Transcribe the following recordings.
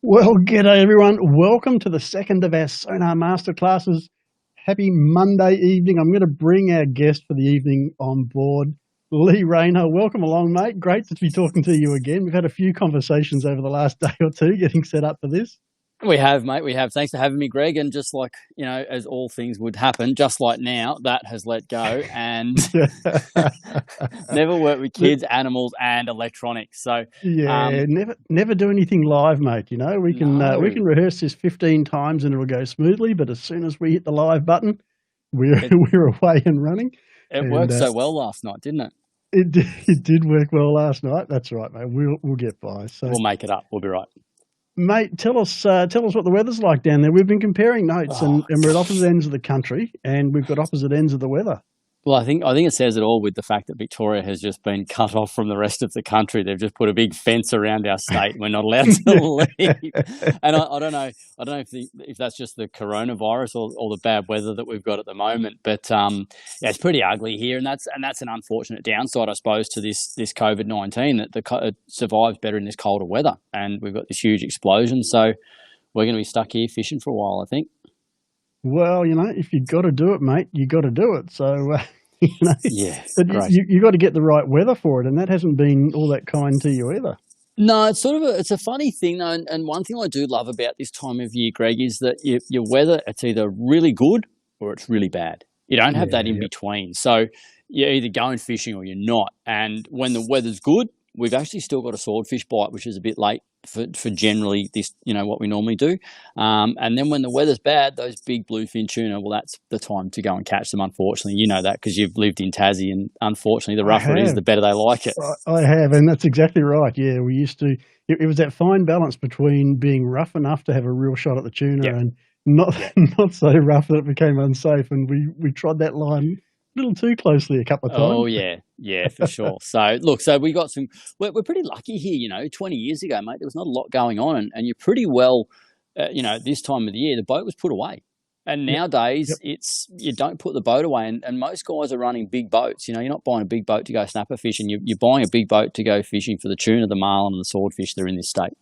Well, g'day everyone. Welcome to the second of our Sonar Masterclasses. Happy Monday evening. I'm going to bring our guest for the evening on board, Rayner. Welcome along, mate. Great to be talking to you again. We've had a few conversations over the last day or two getting set up for this. We have, mate. We have. Thanks for having me, Greg. And just like, as all things would happen, just like now, that has let go and never worked with kids, animals, and electronics. So yeah, never do anything live, mate. You know, we can rehearse this 15 times and it'll go smoothly. But as soon as we hit the live button, we're away and running. It worked so well last night, didn't it? It did work well last night. That's right, mate. We'll get by. So we'll make it up. We'll be right. Mate, tell us what the weather's like down there. We've been comparing notes, and we're at opposite ends of the country, and we've got opposite ends of the weather. Well, I think it says it all with the fact that Victoria has just been cut off from the rest of the country. They've just put a big fence around our state. We're not allowed to leave. And I don't know if that's just the coronavirus or the bad weather that we've got at the moment. But it's pretty ugly here, and that's an unfortunate downside, I suppose, to this COVID-19 that it survives better in this colder weather. And we've got this huge explosion, so we're going to be stuck here fishing for a while, I think. Well, if you got to do it, mate, you got to do it. So. Yeah, you got to get the right weather for it, and that hasn't been all that kind to you either. No, it's sort of it's a funny thing though, and one thing I do love about this time of year, Greg, is that your weather, it's either really good or it's really bad. You don't have that in between. So you're either going fishing or you're not. And when the weather's good, we've actually still got a swordfish bite, which is a bit late for generally this, what we normally do. And then when the weather's bad, those big bluefin tuna, well, that's the time to go and catch them, unfortunately. You know that because you've lived in Tassie, and unfortunately, the rougher it is, the better they like it. I have, and that's exactly right. Yeah, we used to, it was that fine balance between being rough enough to have a real shot at the tuna and not so rough that it became unsafe. And we trod that line a little too closely a couple of times. Oh, yeah, for sure. So, look, we got we're pretty lucky here, 20 years ago, mate, there was not a lot going on, and you're pretty well, this time of the year, the boat was put away. And nowadays, it's you don't put the boat away, and most guys are running big boats. You're not buying a big boat to go snapper fishing. You're buying a big boat to go fishing for the tuna, the marlin, and the swordfish that are in this state.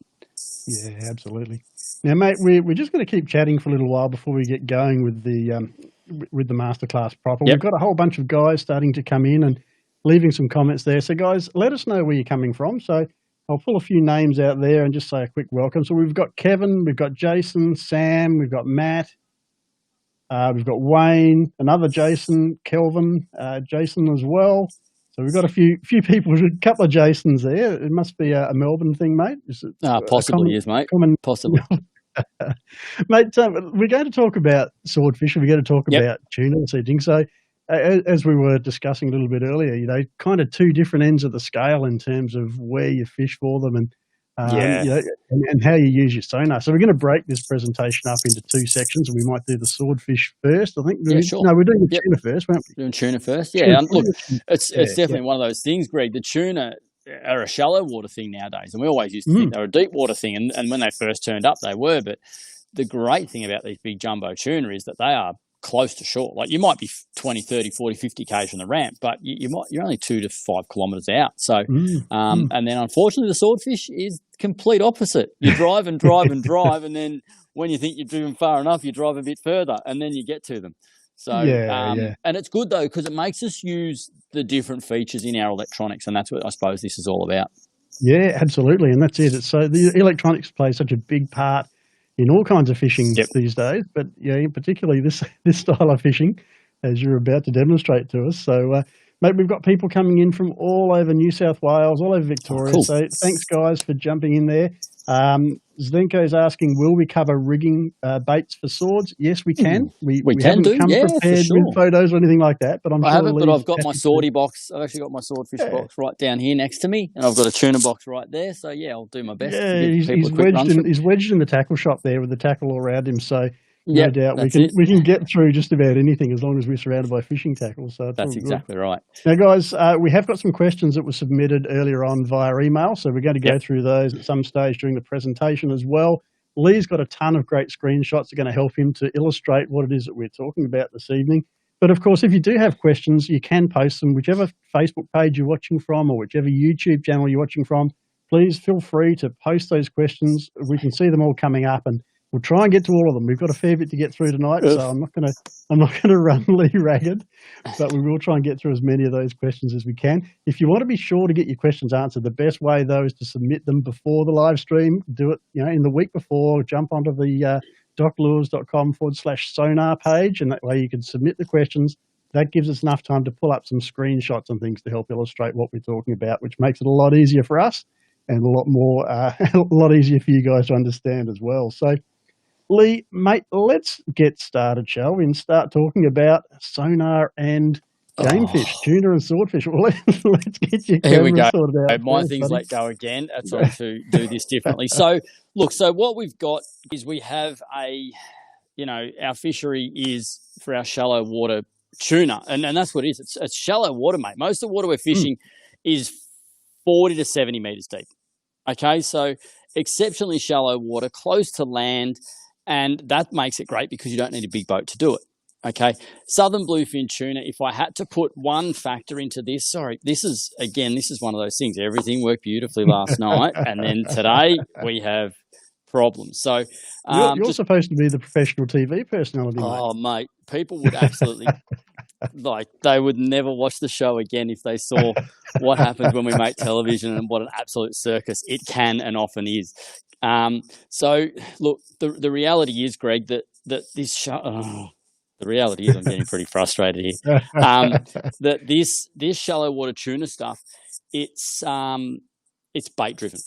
Yeah, absolutely. Now, mate, we're just going to keep chatting for a little while before we get going with the masterclass proper. We've got a whole bunch of guys starting to come in and leaving some comments there. So, guys, let us know where you're coming from. So I'll pull a few names out there and just say a quick welcome. So we've got Kevin, we've got Jason, Sam, we've got Matt, we've got Wayne, another Jason, Kelvin, Jason as well. So we've got a few people, a couple of Jasons there. It must be a Melbourne thing, mate. Possibly is, mate. Possibly. Mate, we're going to talk about swordfish and we're going to talk about tuna this evening. So as we were discussing a little bit earlier, kind of two different ends of the scale in terms of where you fish for them and and how you use your sonar. So we're going to break this presentation up into two sections, and we might do the swordfish first. I think. Sure. No, we're doing the tuna first, weren't we? Doing tuna first, yeah. Look, it's definitely one of those things, Greg. The tuna are a shallow water thing nowadays, and we always used to think they were a deep water thing. And when they first turned up, they were. But the great thing about these big jumbo tuna is that they are close to shore. Like you might be 20, 30, 40, 50 k's from the ramp, but you're only 2 to 5 kilometres out. So, and then unfortunately the swordfish is complete opposite. You drive and drive and drive, and then when you think you've driven far enough, you drive a bit further, and then you get to them. So, and it's good though because it makes us use the different features in our electronics, and that's what I suppose this is all about. Yeah, absolutely, and that's it. So the electronics play such a big part in all kinds of fishing these days, but particularly this style of fishing, as you're about to demonstrate to us. So, mate, we've got people coming in from all over New South Wales, all over Victoria. Cool. So thanks, guys, for jumping in there. Zdenko's asking, will we cover rigging baits for swords? Yes, we can. We can haven't come prepared with photos or anything like that, but I haven't, but I've got my swordy box. I've actually got my swordfish box right down here next to me, and I've got a tuna box right there. So, I'll do my best to give people a quick run through. He's wedged in the tackle shop there with the tackle all around him, so no doubt we can get through just about anything as long as we're surrounded by fishing tackles. So that's exactly right. Now, guys, we have got some questions that were submitted earlier on via email, so we're going to go through those at some stage during the presentation as well. Lee's got a ton of great screenshots that are going to help him to illustrate what it is that we're talking about this evening. But, of course, if you do have questions, you can post them, whichever Facebook page you're watching from or whichever YouTube channel you're watching from. please feel free to post those questions. We can see them all coming up, and we'll try and get to all of them. We've got a fair bit to get through tonight, so I'm not gonna run Lee ragged, but we will try and get through as many of those questions as we can. If you want to be sure to get your questions answered, the best way though is to submit them before the live stream. Do it, in the week before. Jump onto the doclures.com/sonar page, and that way you can submit the questions. That gives us enough time to pull up some screenshots and things to help illustrate what we're talking about, which makes it a lot easier for us and a lot more, a lot easier for you guys to understand as well. So, Lee, mate, let's get started, shall we? And start talking about sonar and game fish, tuna and swordfish. Well, let's get your camera sorted out. My thing's let go again. That's on to do this differently. So, look, what we've got is we have our fishery is for our shallow water tuna, and that's what it is. It's shallow water, mate. Most of the water we're fishing is 40 to 70 metres deep. Okay, so exceptionally shallow water, close to land, and that makes it great because you don't need a big boat to do it. Okay, southern bluefin tuna, if I had to put one factor into this, this is one of those things. Everything worked beautifully last night, and then today we have problems. So you're supposed to be the professional TV personality, mate. Oh, mate, people would absolutely they would never watch the show again if they saw what happens when we make television and what an absolute circus it can and often is. So look, the reality is, Greg, that this show. The reality is, I'm getting pretty frustrated here. That this shallow water tuna stuff, it's bait driven.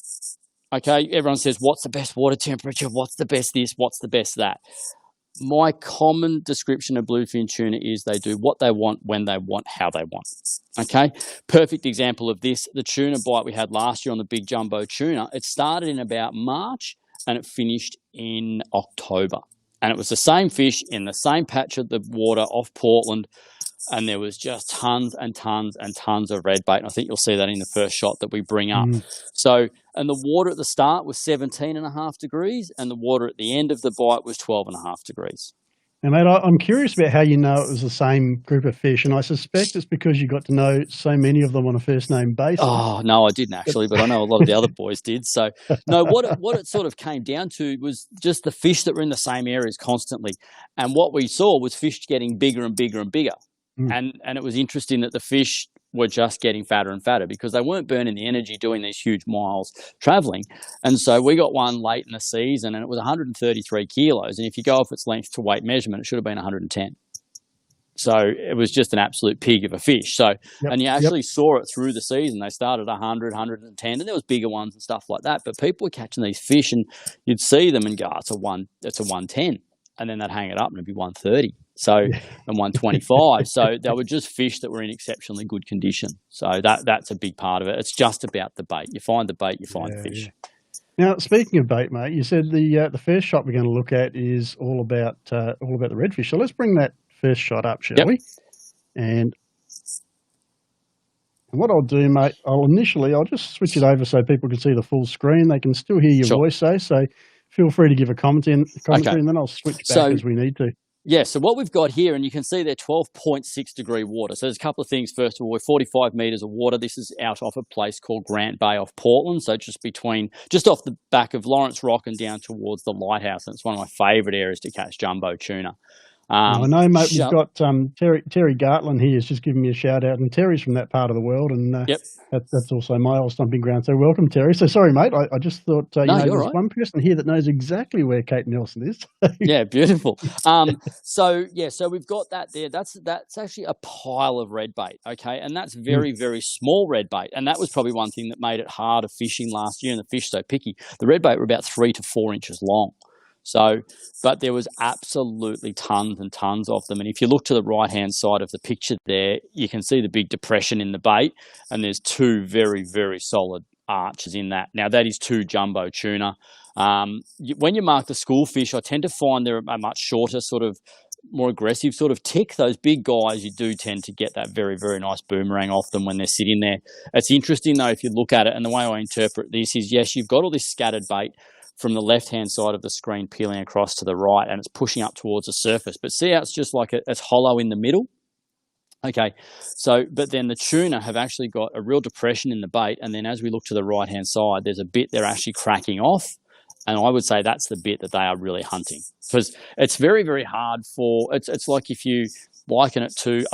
Okay, everyone says, what's the best water temperature? What's the best this? What's the best that? My common description of bluefin tuna is they do what they want, when they want, how they want. Okay, perfect example of this, the tuna bite we had last year on the big jumbo tuna, it started in about March and it finished in October. And it was the same fish in the same patch of the water off Portland, and there was just tons and tons and tons of redbait. And I think you'll see that in the first shot that we bring up. So, and the water at the start was 17.5 degrees, and the water at the end of the bite was 12.5 degrees. Now, mate, I'm curious about how you know it was the same group of fish, and I suspect it's because you got to know so many of them on a first-name basis. Oh, no, I didn't actually, but I know a lot of the other boys did. So, no, what it sort of came down to was just the fish that were in the same areas constantly. And what we saw was fish getting bigger and bigger and bigger. And it was interesting that the fish were just getting fatter and fatter because they weren't burning the energy doing these huge miles traveling. And so we got one late in the season and it was 133 kilos. And if you go off its length to weight measurement, it should have been 110. So it was just an absolute pig of a fish. So, and you actually saw it through the season. They started 100, 110, and there was bigger ones and stuff like that. But people were catching these fish and you'd see them and go, it's a 110. And then they'd hang it up and it'd be 130. So, and 125. So they were just fish that were in exceptionally good condition. So that's a big part of it. It's just about the bait. You find the bait, you find the fish. Yeah. Now, speaking of bait, mate, you said the first shot we're going to look at is all about the redfish. So let's bring that first shot up, shall we? And what I'll do, mate, I'll just switch it over so people can see the full screen. They can still hear your voice, so feel free to give a commentary, and then I'll switch back as we need to. Yeah, so what we've got here, and you can see they're 12.6 degree water. So there's a couple of things. First of all, we're 45 metres of water. This is out off a place called Grant Bay off Portland. So just off the back of Lawrence Rock and down towards the lighthouse. And it's one of my favourite areas to catch jumbo tuna. I know, mate, we've got Terry Gartland here has just given me a shout out, and Terry's from that part of the world, and that's also my old stomping ground. So welcome, Terry. So sorry, mate, I just thought there's right. One person here that knows exactly where Kate Nelson is. Yeah, beautiful. So we've got that there. That's actually a pile of redbait, okay, and that's very very small redbait, and that was probably one thing that made it harder fishing last year, and the fish so picky. The redbait were about 3 to 4 inches long. So, but there was absolutely tons and tons of them. And if you look to the right-hand side of the picture there, you can see the big depression in the bait, and there's two very, very solid arches in that. Now, that is 2 jumbo tuna. When you mark the school fish, I tend to find they're a much shorter, sort of more aggressive sort of tick. Those big guys, you do tend to get that very, very nice boomerang off them when they're sitting there. It's interesting, though, if you look at it, and the way I interpret this is, yes, you've got all this scattered bait from the left-hand side of the screen peeling across to the right, and it's pushing up towards the surface. But see how it's just like it's hollow in the middle? Okay, so but then the tuna have actually got a real depression in the bait, and then as we look to the right-hand side, there's a bit they're actually cracking off, and I would say that's the bit that they are really hunting, because it's very, very hard for it's like if you liken it to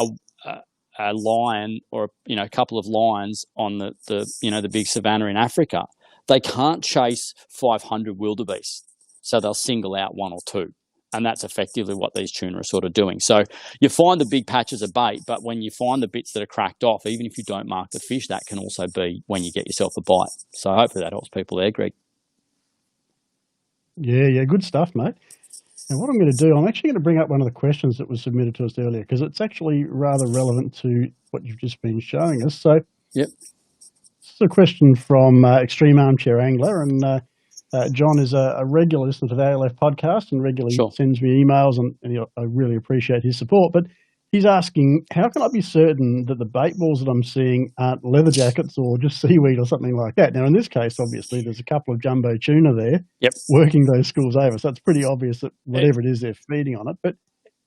a lion or a couple of lions on the big savannah in Africa. They can't chase 500 wildebeest, so they'll single out one or two. And that's effectively what these tuna are sort of doing. So you find the big patches of bait, but when you find the bits that are cracked off, even if you don't mark the fish, that can also be when you get yourself a bite. So hopefully that helps people there, Greg. Yeah, good stuff, mate. And what I'm going to do, I'm actually going to bring up one of the questions that was submitted to us earlier, because it's actually rather relevant to what you've just been showing us. So yep. This is a question from Extreme Armchair Angler, and John is a regular listener to the ALF podcast and regularly sends me emails, and I really appreciate his support. But he's asking, how can I be certain that the bait balls that I'm seeing aren't leather jackets or just seaweed or something like that? Now, in this case, obviously, there's a couple of jumbo tuna there working those schools over, so it's pretty obvious that whatever it is, they're feeding on it. But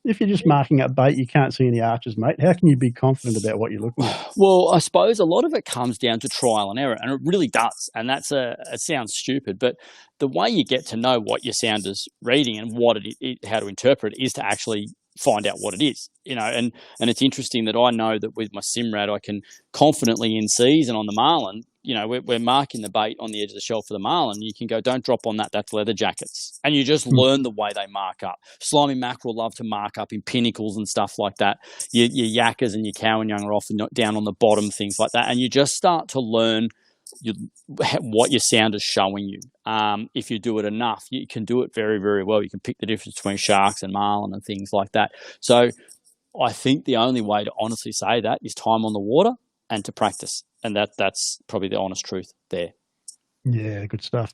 if you're just marking up bait, you can't see any arches, mate. How can you be confident about what you're looking at? Well, I suppose a lot of it comes down to trial and error, and it really does. And it sounds stupid, but the way you get to know what your sounder's reading and how to interpret it is to actually find out what it is, and it's interesting that I know that with my Simrad, I can confidently in season on the marlin, we're marking the bait on the edge of the shell for the marlin. You can go, don't drop on that. That's leather jackets. And you just learn the way they mark up. Slimy mackerel love to mark up in pinnacles and stuff like that. Your yakkers and your cow and young are often down on the bottom, things like that. And you just start to learn what your sound is showing you. If you do it enough, you can do it very, very well. You can pick the difference between sharks and marlin and things like that. So I think the only way to honestly say that is time on the water and to practice. And that's probably the honest truth there. Yeah, good stuff.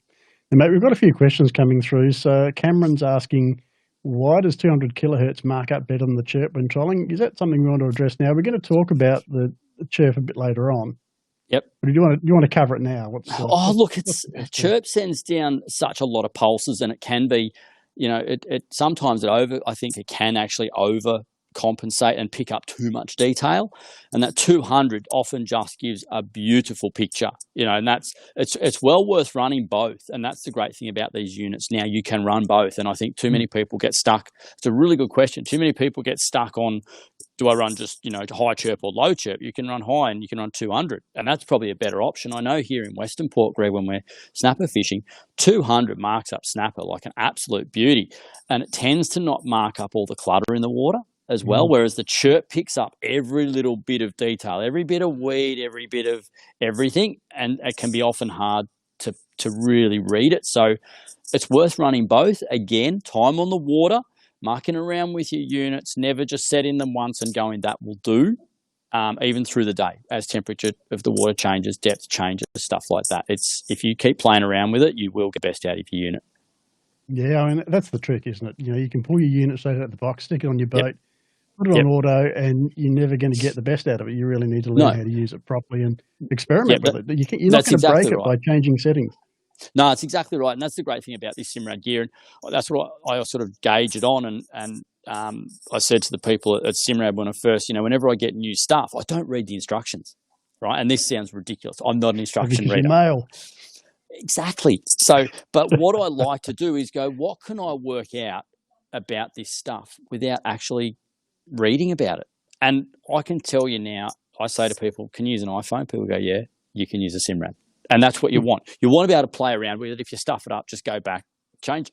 And mate, we've got a few questions coming through. So Cameron's asking, why does 200 kilohertz mark up better than the chirp when trolling? Is that something we want to address now? We're going to talk about the chirp a bit later on. Yep. But do you want to cover it now? Chirp sends down such a lot of pulses, and it can be, sometimes I think it can actually overcompensate and pick up too much detail, and that 200 often just gives a beautiful picture, and it's well worth running both. And that's the great thing about these units now, you can run both. And I think too many people get stuck. It's a really good question. Too many people get stuck on, do I run just high chirp or low chirp? You can run high and you can run 200, and that's probably a better option. I know here in Western Port, Greg, when we're snapper fishing, 200 marks up snapper like an absolute beauty, and it tends to not mark up all the clutter in the water as well, whereas the chirp picks up every little bit of detail, every bit of weed, every bit of everything, and it can be often hard to really read it. So it's worth running both. Again, time on the water, marking around with your units, never just setting them once and going, that will do, even through the day as temperature of the water changes, depth changes, stuff like that. If you keep playing around with it, you will get best out of your unit. Yeah, I mean, that's the trick, isn't it? You can pull your unit straight out of the box, stick it on your boat, put it on auto, and you're never going to get the best out of it. You really need to learn how to use it properly and experiment with it. You're not going to break it by changing settings. No, it's exactly right. And that's the great thing about this Simrad gear. And that's what I sort of gauge it on. And I said to the people at Simrad when I first, whenever I get new stuff, I don't read the instructions, right? And this sounds ridiculous. I'm not an instruction reader. Mail. Exactly. So, but what I like to do is go, what can I work out about this stuff without actually reading about it? And I can tell you now, I say to people, can you use an iPhone? People go, yeah, you can use a Simrad. And that's what you want. You want to be able to play around with it. If you stuff it up, just go back, change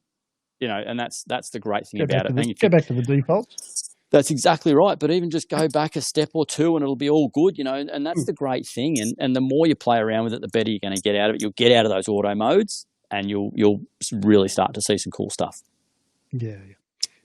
it. And that's the great thing about it. Go back to the defaults. That's exactly right. But even just go back a step or two and it'll be all good, and that's the great thing. And the more you play around with it, the better you're going to get out of it. You'll get out of those auto modes and you'll really start to see some cool stuff. Yeah.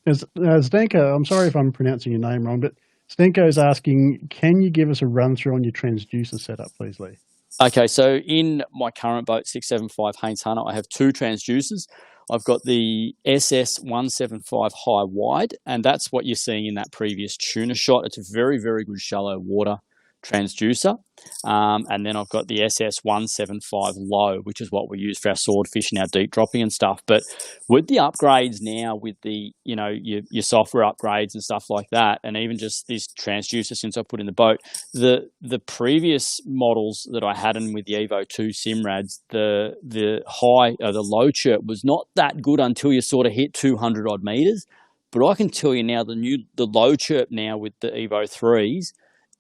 Zdenko, I'm sorry if I'm pronouncing your name wrong, but Zdenko is asking, can you give us a run through on your transducer setup, please, Lee? Okay, so in my current boat, 675 Haynes Hunter, I have two transducers. I've got the SS175 high wide, and that's what you're seeing in that previous tuna shot. It's a very, very good shallow water transducer. And then I've got the SS175 low, which is what we use for our swordfish and our deep dropping and stuff. But with the upgrades now, with the, your software upgrades and stuff like that, and even just this transducer since I put in the boat, the previous models that I had in with the Evo 2 Simrads, the low chirp was not that good until you sort of hit 200 odd meters. But I can tell you now, the low chirp now with the Evo 3s,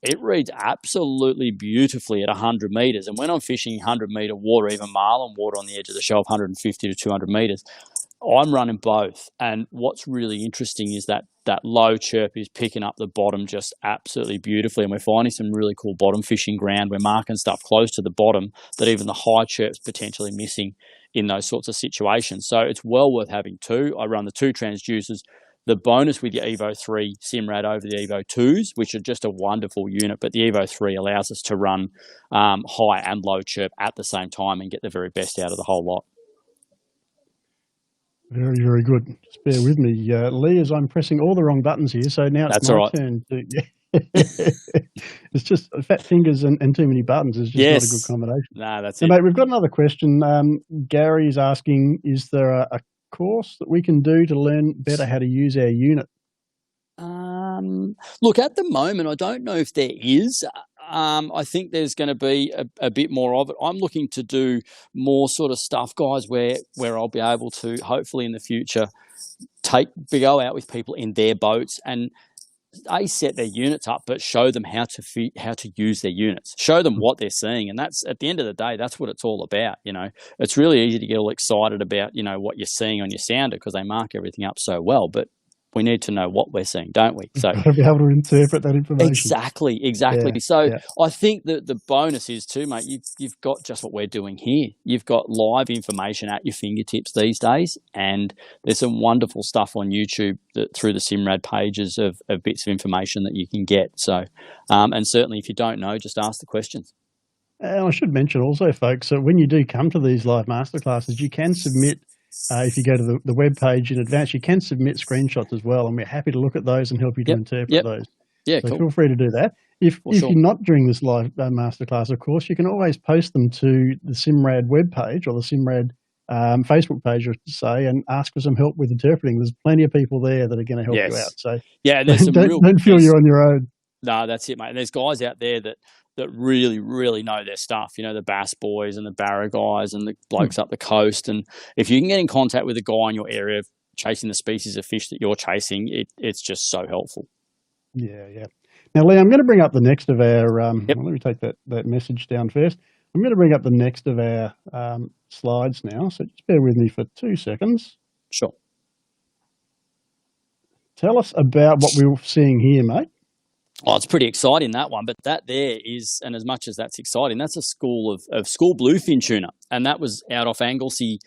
it reads absolutely beautifully at 100 meters. And when I'm fishing 100-meter water, even marlin water on the edge of the shelf, 150 to 200 meters, I'm running both. And what's really interesting is that low chirp is picking up the bottom just absolutely beautifully. And we're finding some really cool bottom fishing ground. We're marking stuff close to the bottom that even the high chirp's potentially missing in those sorts of situations. So it's well worth having two. I run the two transducers. The bonus with your Evo 3 Simrad over the Evo 2s, which are just a wonderful unit, but the Evo 3 allows us to run high and low chirp at the same time and get the very best out of the whole lot. Very, very good. Just bear with me, Lee, as I'm pressing all the wrong buttons here. So now it's my turn to... It's just fat fingers and too many buttons is just not a good combination. No, that's it. Mate, we've got another question. Gary's asking, is there a course that we can do to learn better how to use our unit? Look, at the moment, I don't know if there is. I think there's going to be a bit more of it. I'm looking to do more sort of stuff, guys, where I'll be able to, hopefully in the future, go out with people in their boats and they set their units up, but show them how to use their units, show them what they're seeing. And that's, at the end of the day, that's what it's all about. It's really easy to get all excited about, what you're seeing on your sounder because they mark everything up so well, but we need to know what we're seeing, don't we? So be able to interpret that information. Exactly. Yeah, so I think that the bonus is too, mate, you've got just what we're doing here. You've got live information at your fingertips these days, and there's some wonderful stuff on YouTube through the Simrad pages of bits of information that you can get. So, and certainly if you don't know, just ask the questions. And I should mention also, folks, that when you do come to these live masterclasses, you can submit, if you go to the web page in advance, you can submit screenshots as well, and we're happy to look at those and help you to interpret those. Yeah, so cool. Feel free to do that. If you're not doing this live masterclass, of course, you can always post them to the Simrad web page or the Simrad Facebook page, I should say, and ask for some help with interpreting. There's plenty of people there that are going to help you out. So there's don't feel you're on your own. No, that's it, mate. And there's guys out there that really, really know their stuff. The Bass boys and the Barra guys and the blokes up the coast. And if you can get in contact with a guy in your area chasing the species of fish that you're chasing, it's just so helpful. Yeah. Now, Lee, I'm going to bring up the next of our, let me take that message down first. I'm going to bring up the next of our slides now. So just bear with me for 2 seconds. Sure. Tell us about what we're seeing here, mate. Oh, it's pretty exciting, that one. But that there is, and as much as that's exciting, that's a school of school bluefin tuna. And that was out off Anglesey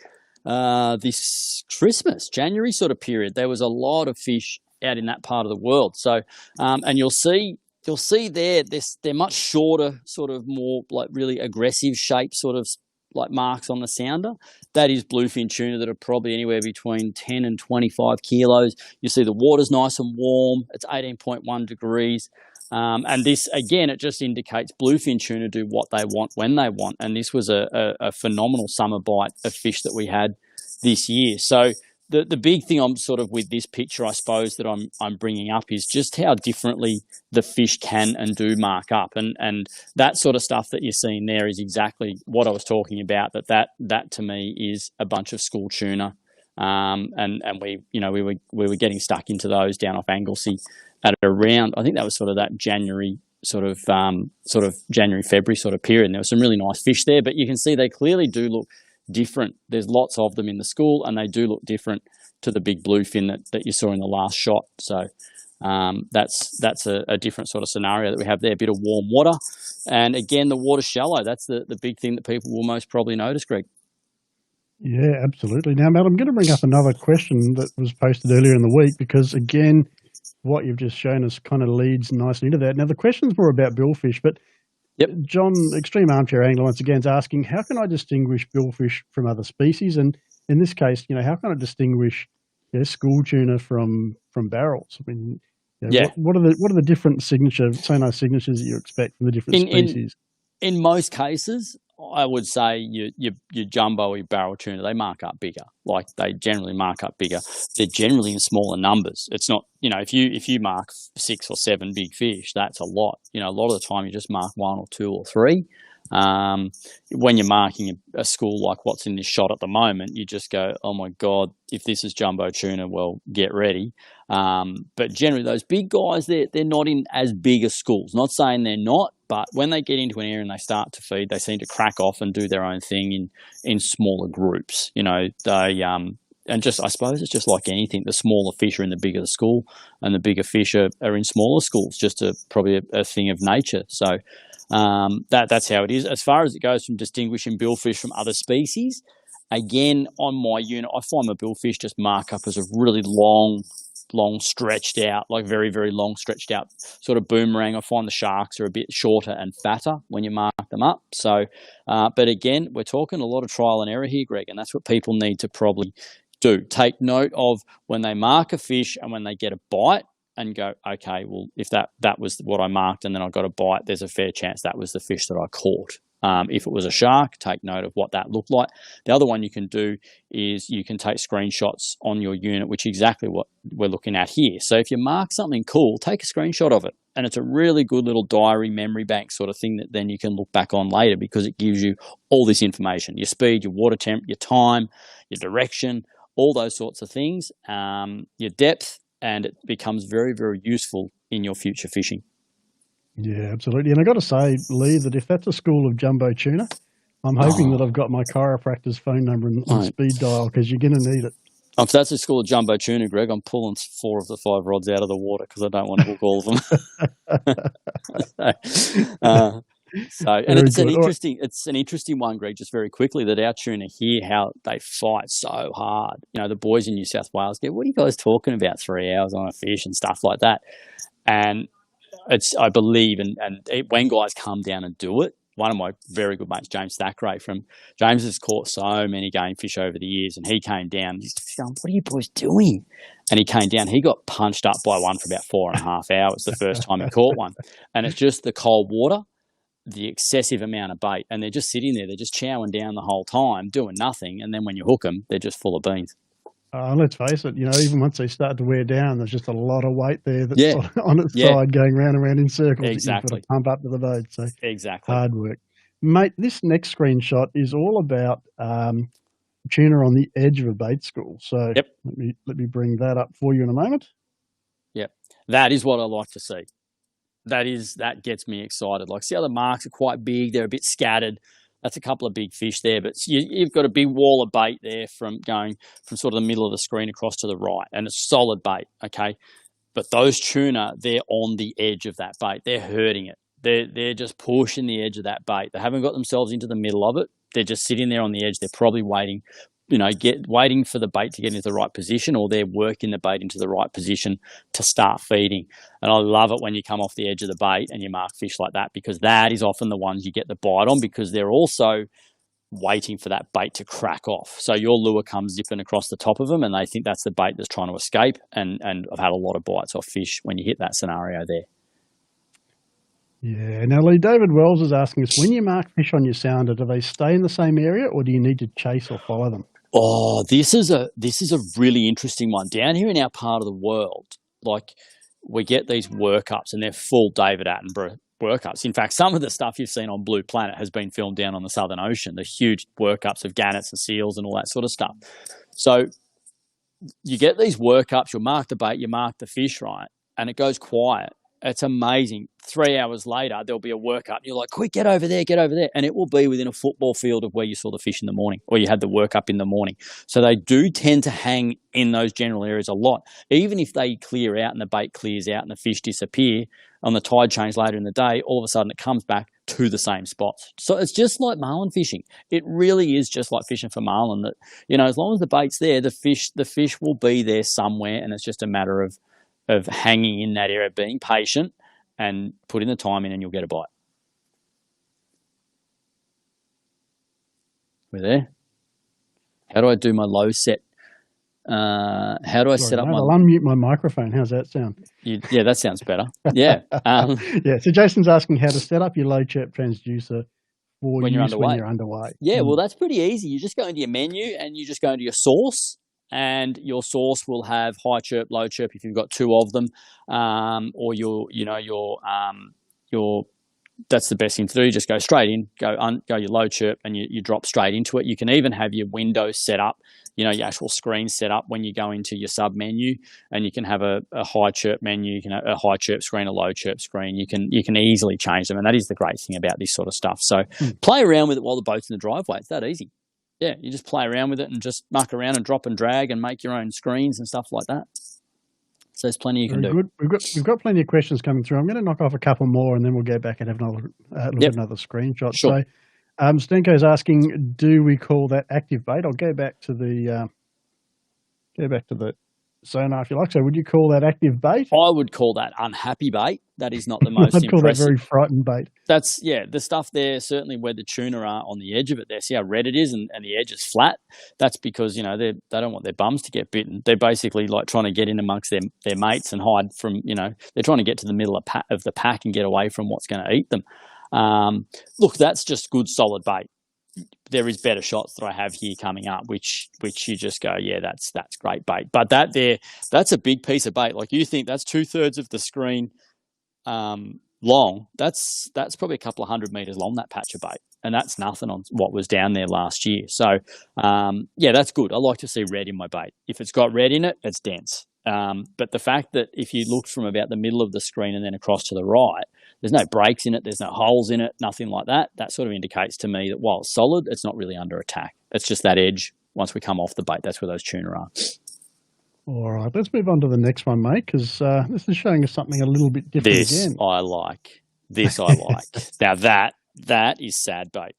this Christmas, January sort of period. There was a lot of fish out in that part of the world. So, and you'll see there, they're much shorter, sort of more like really aggressive shape, sort of like marks on the sounder. That is bluefin tuna that are probably anywhere between 10 and 25 kilos. You see the water's nice and warm. It's 18.1 degrees. And this, again, it just indicates bluefin tuna do what they want when they want. And this was a phenomenal summer bite of fish that we had this year. So the big thing I'm sort of with this picture, I suppose, that I'm bringing up is just how differently the fish can and do mark up. And that sort of stuff that you're seeing there is exactly what I was talking about, that to me is a bunch of school tuna. And we were getting stuck into those down off Anglesey at around, I think that was sort of that January, sort of January, February sort of period. And there were some really nice fish there, but you can see they clearly do look different. There's lots of them in the school, and they do look different to the big bluefin that you saw in the last shot. So that's a different sort of scenario that we have there. A bit of warm water, and again, the water's shallow. That's the big thing that people will most probably notice, Greg. Yeah, absolutely. Now, Matt, I'm going to bring up another question that was posted earlier in the week because, again, what you've just shown us kind of leads nicely into that. Now, the question's more about billfish, but John, Extreme Armchair Angler, once again, is asking, how can I distinguish billfish from other species? And in this case, how can I distinguish school tuna from barrels? I mean, Yeah. Yeah. What are the different sonar signatures that you expect from the different species? In most cases, I would say your jumbo or your barrel tuna, they mark up bigger. Like, they generally mark up bigger. They're generally in smaller numbers. It's not, if you mark 6 or 7 big fish, that's a lot. A lot of the time you just mark 1 or 2 or 3. When you're marking a school like what's in this shot at the moment, you just go, oh my God, if this is jumbo tuna, well, get ready. But generally those big guys, they're not in as big a schools. Not saying they're not, but when they get into an area and they start to feed, they seem to crack off and do their own thing in smaller groups. And just, I suppose it's just like anything. The smaller fish are in the bigger the school, and the bigger fish are in smaller schools. Just probably a thing of nature. So that's how it is. As far as it goes from distinguishing billfish from other species, again, on my unit, I find my billfish just mark up as a really long stretched out, like very, very long stretched out sort of boomerang. I find the sharks are a bit shorter and fatter when you mark them up. So, but again, we're talking a lot of trial and error here, Greg, and that's what people need to probably do. Take note of when they mark a fish and when they get a bite, and go, okay, well, if that was what I marked and then I got a bite, there's a fair chance that was the fish that I caught. If it was a shark, take note of what that looked like. The other one you can do is you can take screenshots on your unit, which is exactly what we're looking at here. So if you mark something cool, take a screenshot of it. And it's a really good little diary memory bank sort of thing that then you can look back on later, because it gives you all this information: your speed, your water temp, your time, your direction, all those sorts of things, your depth, and it becomes very, very useful in your future fishing. Yeah, absolutely. And I got to say, Lee, that if that's a school of jumbo tuna, I'm hoping that I've got my chiropractor's phone number and speed dial, because you're going to need it. If that's a school of jumbo tuna, Greg, I'm pulling 4 of the 5 rods out of the water because I don't want to hook all of them. And it's an interesting one, Greg, just very quickly, that our tuna here, how they fight so hard. The boys in New South Wales get, what are you guys talking about, 3 hours on a fish and stuff like that? And I believe, when guys come down and do it, one of my very good mates, James Thackeray James has caught so many game fish over the years, and he came down, he's going, what are you boys doing? And he came down, he got punched up by one for about 4.5 hours the first time he caught one. And it's just the cold water, the excessive amount of bait, and they're just sitting there, they're just chowing down the whole time, doing nothing, and then when you hook them, they're just full of beans. Let's face it, even once they start to wear down, there's just a lot of weight there that's on its side, going round and round in circles. Exactly. That you've got to pump up to the boat. So exactly. Hard work. Mate, this next screenshot is all about tuna on the edge of a bait school. So let me bring that up for you in a moment. Yep. That is what I like to see. That gets me excited. Like, see how the marks are quite big, they're a bit scattered. That's a couple of big fish there, but you've got a big wall of bait there from going from sort of the middle of the screen across to the right, and it's solid bait, okay? But those tuna, they're on the edge of that bait. They're hurting it. They're just pushing the edge of that bait. They haven't got themselves into the middle of it. They're just sitting there on the edge. They're probably waiting, waiting for the bait to get into the right position, or they're working the bait into the right position to start feeding. And I love it when you come off the edge of the bait and you mark fish like that, because that is often the ones you get the bite on, because they're also waiting for that bait to crack off. So your lure comes zipping across the top of them, and they think that's the bait that's trying to escape. And I've had a lot of bites off fish when you hit that scenario there. Yeah. Now, Lee, David Wells is asking us, when you mark fish on your sounder, do they stay in the same area, or do you need to chase or follow them? Oh, this is a really interesting one. Down here in our part of the world, like, we get these workups, and they're full David Attenborough workups. In fact, some of the stuff you've seen on Blue Planet has been filmed down on the Southern Ocean, the huge workups of gannets and seals and all that sort of stuff. So you get these workups, you'll mark the bait, you mark the fish, right, and it goes quiet. It's amazing. 3 hours later, there'll be a workup. You're like, quick, get over there. And it will be within a football field of where you saw the fish in the morning, or you had the workup in the morning. So they do tend to hang in those general areas a lot. Even if they clear out and the bait clears out and the fish disappear on the tide change later in the day, all of a sudden it comes back to the same spots. So it's just like marlin fishing. It really is just like fishing for marlin, that, as long as the bait's there, the fish will be there somewhere, and it's just a matter of hanging in that area, being patient and putting the time in, and you'll get a bite. We're there. How do I do my low set How do I set up my? I'll unmute my microphone. How's that sound? Yeah, that sounds better. Yeah. Yeah. So Jason's asking how to set up your low chirp transducer for when you're underway. Yeah, well, that's pretty easy. You just go into your menu and you just go into your source, and your source will have high chirp, low chirp if you've got two of them, or your that's the best thing to do. You just go straight in, go your low chirp, and you drop straight into it. You can even have your windows set up, your actual screen set up when you go into your sub menu, and you can have a high chirp menu, you can have a high chirp screen, a low chirp screen. You can easily change them, and that is the great thing about this sort of stuff. So play around with it while the boat's in the driveway. It's that easy. Yeah, you just play around with it and just muck around and drop and drag and make your own screens and stuff like that. So there's plenty you can do. Good. We've got plenty of questions coming through. I'm going to knock off a couple more, and then we'll go back and have another look at another screenshot. Sure. So, Stenko's asking, do we call that active bait? I'll go back to the sonar if you like. So, would you call that active bait? I would call that unhappy bait. That is not the most I'd call impressive. That very frightened bait. That's the stuff there. Certainly where the tuna are on the edge of it. There, see how red it is, and the edge is flat. That's because they don't want their bums to get bitten. They're basically like trying to get in amongst their mates and hide from. They're trying to get to the middle of the pack and get away from what's going to eat them. Look, that's just good solid bait. There is better shots that I have here coming up, which you just go, yeah, that's great bait. But that's a big piece of bait. Like you think that's 2/3 of the screen long. That's probably a couple of 100 meters long, that patch of bait, and that's nothing on what was down there last year. So that's good. I like to see red in my bait. If it's got red in it, it's dense. But the fact that if you look from about the middle of the screen and then across to the right, there's no breaks in it, there's no holes in it, nothing like that. That sort of indicates to me that while it's solid, it's not really under attack. It's just that edge. Once we come off the bait, that's where those tuna are. All right, let's move on to the next one, mate, because this is showing us something a little bit different again. This I like. Now that is sad bait.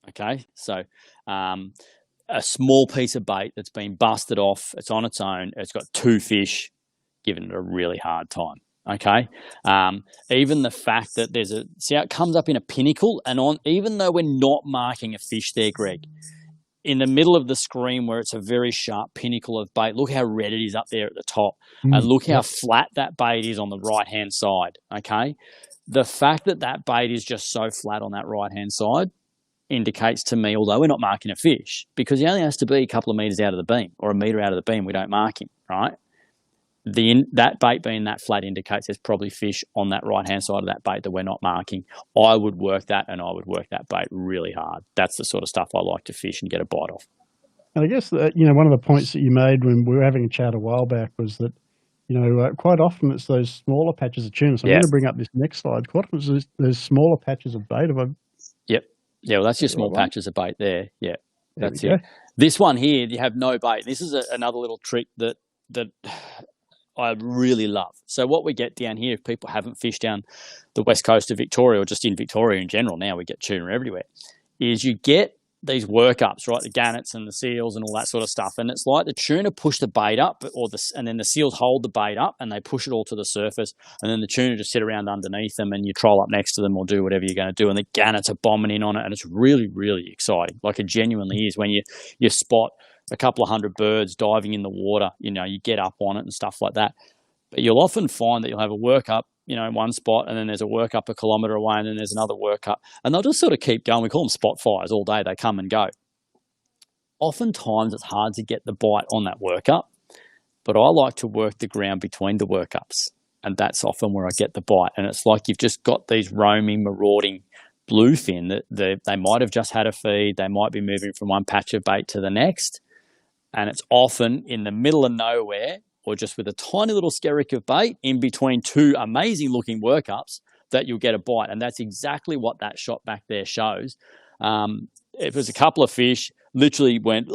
Okay, so a small piece of bait that's been busted off. It's on its own. It's got two fish, giving it a really hard time. Okay, even the fact that see how it comes up in a pinnacle, and even though we're not marking a fish there, Greg, in the middle of the screen where it's a very sharp pinnacle of bait, look how red it is up there at the top, and look how flat that bait is on the right-hand side. Okay, the fact that bait is just so flat on that right-hand side indicates to me, although we're not marking a fish, because he only has to be a couple of meters out of the beam or a meter out of the beam, we don't mark him, right? That bait being that flat indicates there's probably fish on that right-hand side of that bait that we're not marking. I would work that, and I would work that bait really hard. That's the sort of stuff I like to fish and get a bite off. And I guess that, one of the points that you made when we were having a chat a while back was that, quite often it's those smaller patches of tuna. So I'm going to bring up this next slide. Quite often it's those smaller patches of bait. Yep. Yeah, well, that's your small patches of bait there. Yeah, that's it. This one here, you have no bait. This is another little trick that I really love. So what we get down here, if people haven't fished down the west coast of Victoria, or just in Victoria in general, now we get tuna everywhere, is you get these workups, right? The gannets and the seals and all that sort of stuff. And it's like the tuna push the bait up, and then the seals hold the bait up and they push it all to the surface. And then the tuna just sit around underneath them, and you troll up next to them or do whatever you're going to do. And the gannets are bombing in on it. And it's really, really exciting. Like it genuinely is when you spot a couple of 100 birds diving in the water, you get up on it and stuff like that. But you'll often find that you'll have a workup, in one spot, and then there's a workup a kilometre away, and then there's another workup. And they'll just sort of keep going. We call them spot fires all day. They come and go. Oftentimes it's hard to get the bite on that workup, but I like to work the ground between the workups, and that's often where I get the bite. And it's like you've just got these roaming, marauding bluefin that they might have just had a feed. They might be moving from one patch of bait to the next, and it's often in the middle of nowhere, or just with a tiny little skerrick of bait in between two amazing looking workups, that you'll get a bite. And that's exactly what that shot back there shows. It was a couple of fish, literally went,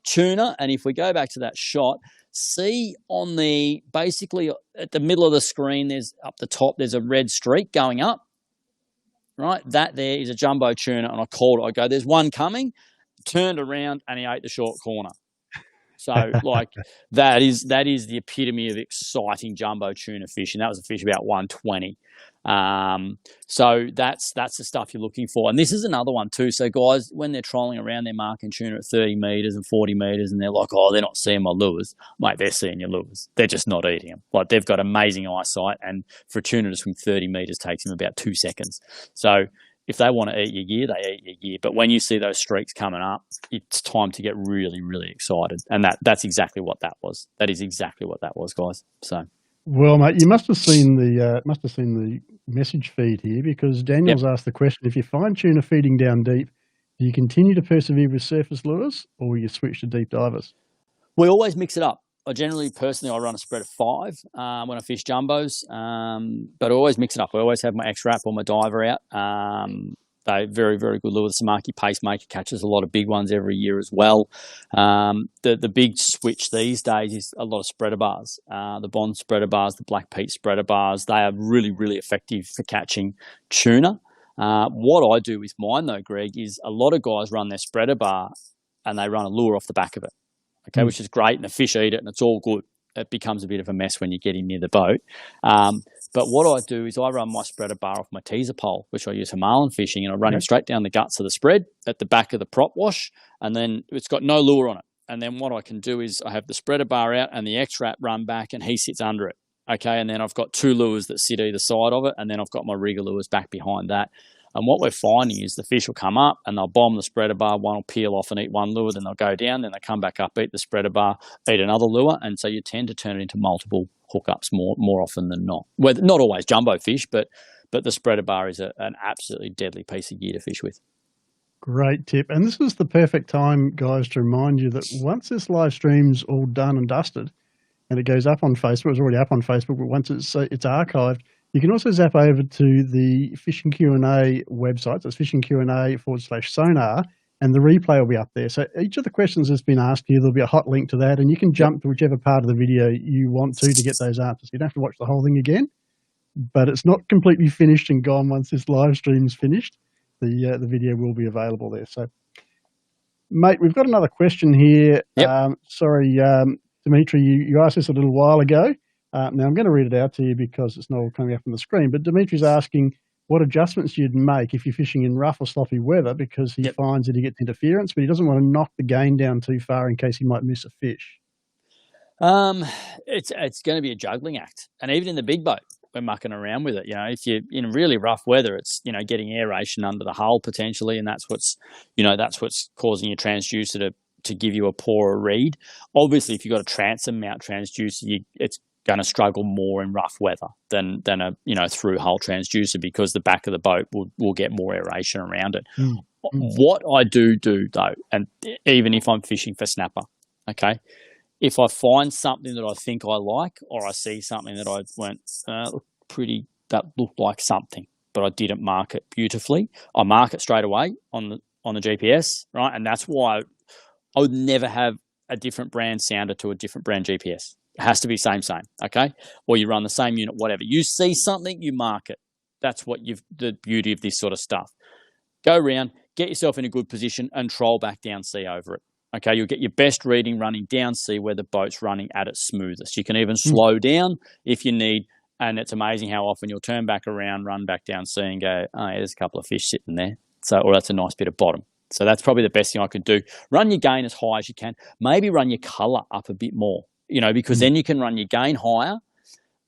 tuna. And if we go back to that shot, see basically at the middle of the screen, there's up the top, there's a red streak going up, right? That there is a jumbo tuna, and I called it. I go, there's one coming, turned around, and he ate the short corner. So, that is the epitome of exciting jumbo tuna fishing. That was a fish about 120. So that's the stuff you're looking for. And this is another one too. So guys, when they're trolling around, they're marking tuna at 30 meters and 40 meters, and they're like, oh, they're not seeing my lures. Mate, they're seeing your lures. They're just not eating them. Like, they've got amazing eyesight, and for a tuna to swim 30 meters takes them about 2 seconds. So if they want to eat your gear, they eat your gear. But when you see those streaks coming up, it's time to get really, really excited. And that's exactly what that was. That is exactly what that was, guys. So. Well, mate, you must have seen the message feed here, because Daniel's asked the question: if you find tuna feeding down deep, do you continue to persevere with surface lures, or will you switch to deep divers? We always mix it up. I run a spread of 5 when I fish jumbos, but I always mix it up. I always have my X-Wrap or my diver out. They're very, very good lure. The Samaki Pacemaker catches a lot of big ones every year as well. The big switch these days is a lot of spreader bars. The Bond spreader bars, the Black Pete spreader bars, they are really, really effective for catching tuna. What I do with mine, though, Greg, is a lot of guys run their spreader bar and they run a lure off the back of it, okay, which is great, and the fish eat it and it's all good. It becomes a bit of a mess when you get in near the boat. But what I do is I run my spreader bar off my teaser pole, which I use for marlin fishing, and I run him straight down the guts of the spread at the back of the prop wash, and then it's got no lure on it. And then what I can do is I have the spreader bar out and the X-Wrap run back, and he sits under it, okay? And then I've got 2 lures that sit either side of it, and then I've got my rigger lures back behind that. And what we're finding is the fish will come up and they'll bomb the spreader bar. One will peel off and eat one lure, then they'll go down, then they come back up, eat the spreader bar, eat another lure. And so you tend to turn it into multiple hookups more often than not. Well, not always jumbo fish, but the spreader bar is an absolutely deadly piece of gear to fish with. Great tip. And this is the perfect time, guys, to remind you that once this live stream's all done and dusted and it goes up on Facebook, it's already up on Facebook, but once it's archived, you can also zap over to the Fishing Q&A website. So it's fishingqa.com/sonar, and the replay will be up there. So each of the questions that's been asked here, there'll be a hot link to that, and you can jump to whichever part of the video you want to get those answers. You don't have to watch the whole thing again, but it's not completely finished and gone once this live stream's finished. The video will be available there. So, mate, we've got another question here. Sorry, Dimitri, you asked this a little while ago. Now, I'm going to read it out to you because it's not all coming up on the screen, but Dimitri's asking what adjustments you'd make if you're fishing in rough or sloppy weather, because he finds that he gets interference, but he doesn't want to knock the gain down too far in case he might miss a fish. It's going to be a juggling act. And even in the big boat, we're mucking around with it. You know, if you're in really rough weather, it's, getting aeration under the hull potentially, and that's what's causing your transducer to give you a poorer read. Obviously, if you've got a transom mount transducer, it's going to struggle more in rough weather than a through hull transducer, because the back of the boat will get more aeration around it. What I do though, and even if I'm fishing for snapper, okay, if I find something that I think I like, or I see something that I went that looked like something, but I didn't mark it beautifully, I mark it straight away on the GPS, right? And that's why I would never have a different brand sounder to a different brand GPS. It has to be same, okay? Or you run the same unit, whatever. You see something, you mark it. That's the beauty of this sort of stuff. Go around, get yourself in a good position, and troll back down sea over it. Okay, you'll get your best reading running down sea where the boat's running at its smoothest. You can even slow down if you need, and it's amazing how often you'll turn back around, run back down sea and go, oh, yeah, there's a couple of fish sitting there. Or that's a nice bit of bottom. So that's probably the best thing I could do. Run your gain as high as you can. Maybe run your colour up a bit more, because then you can run your gain higher,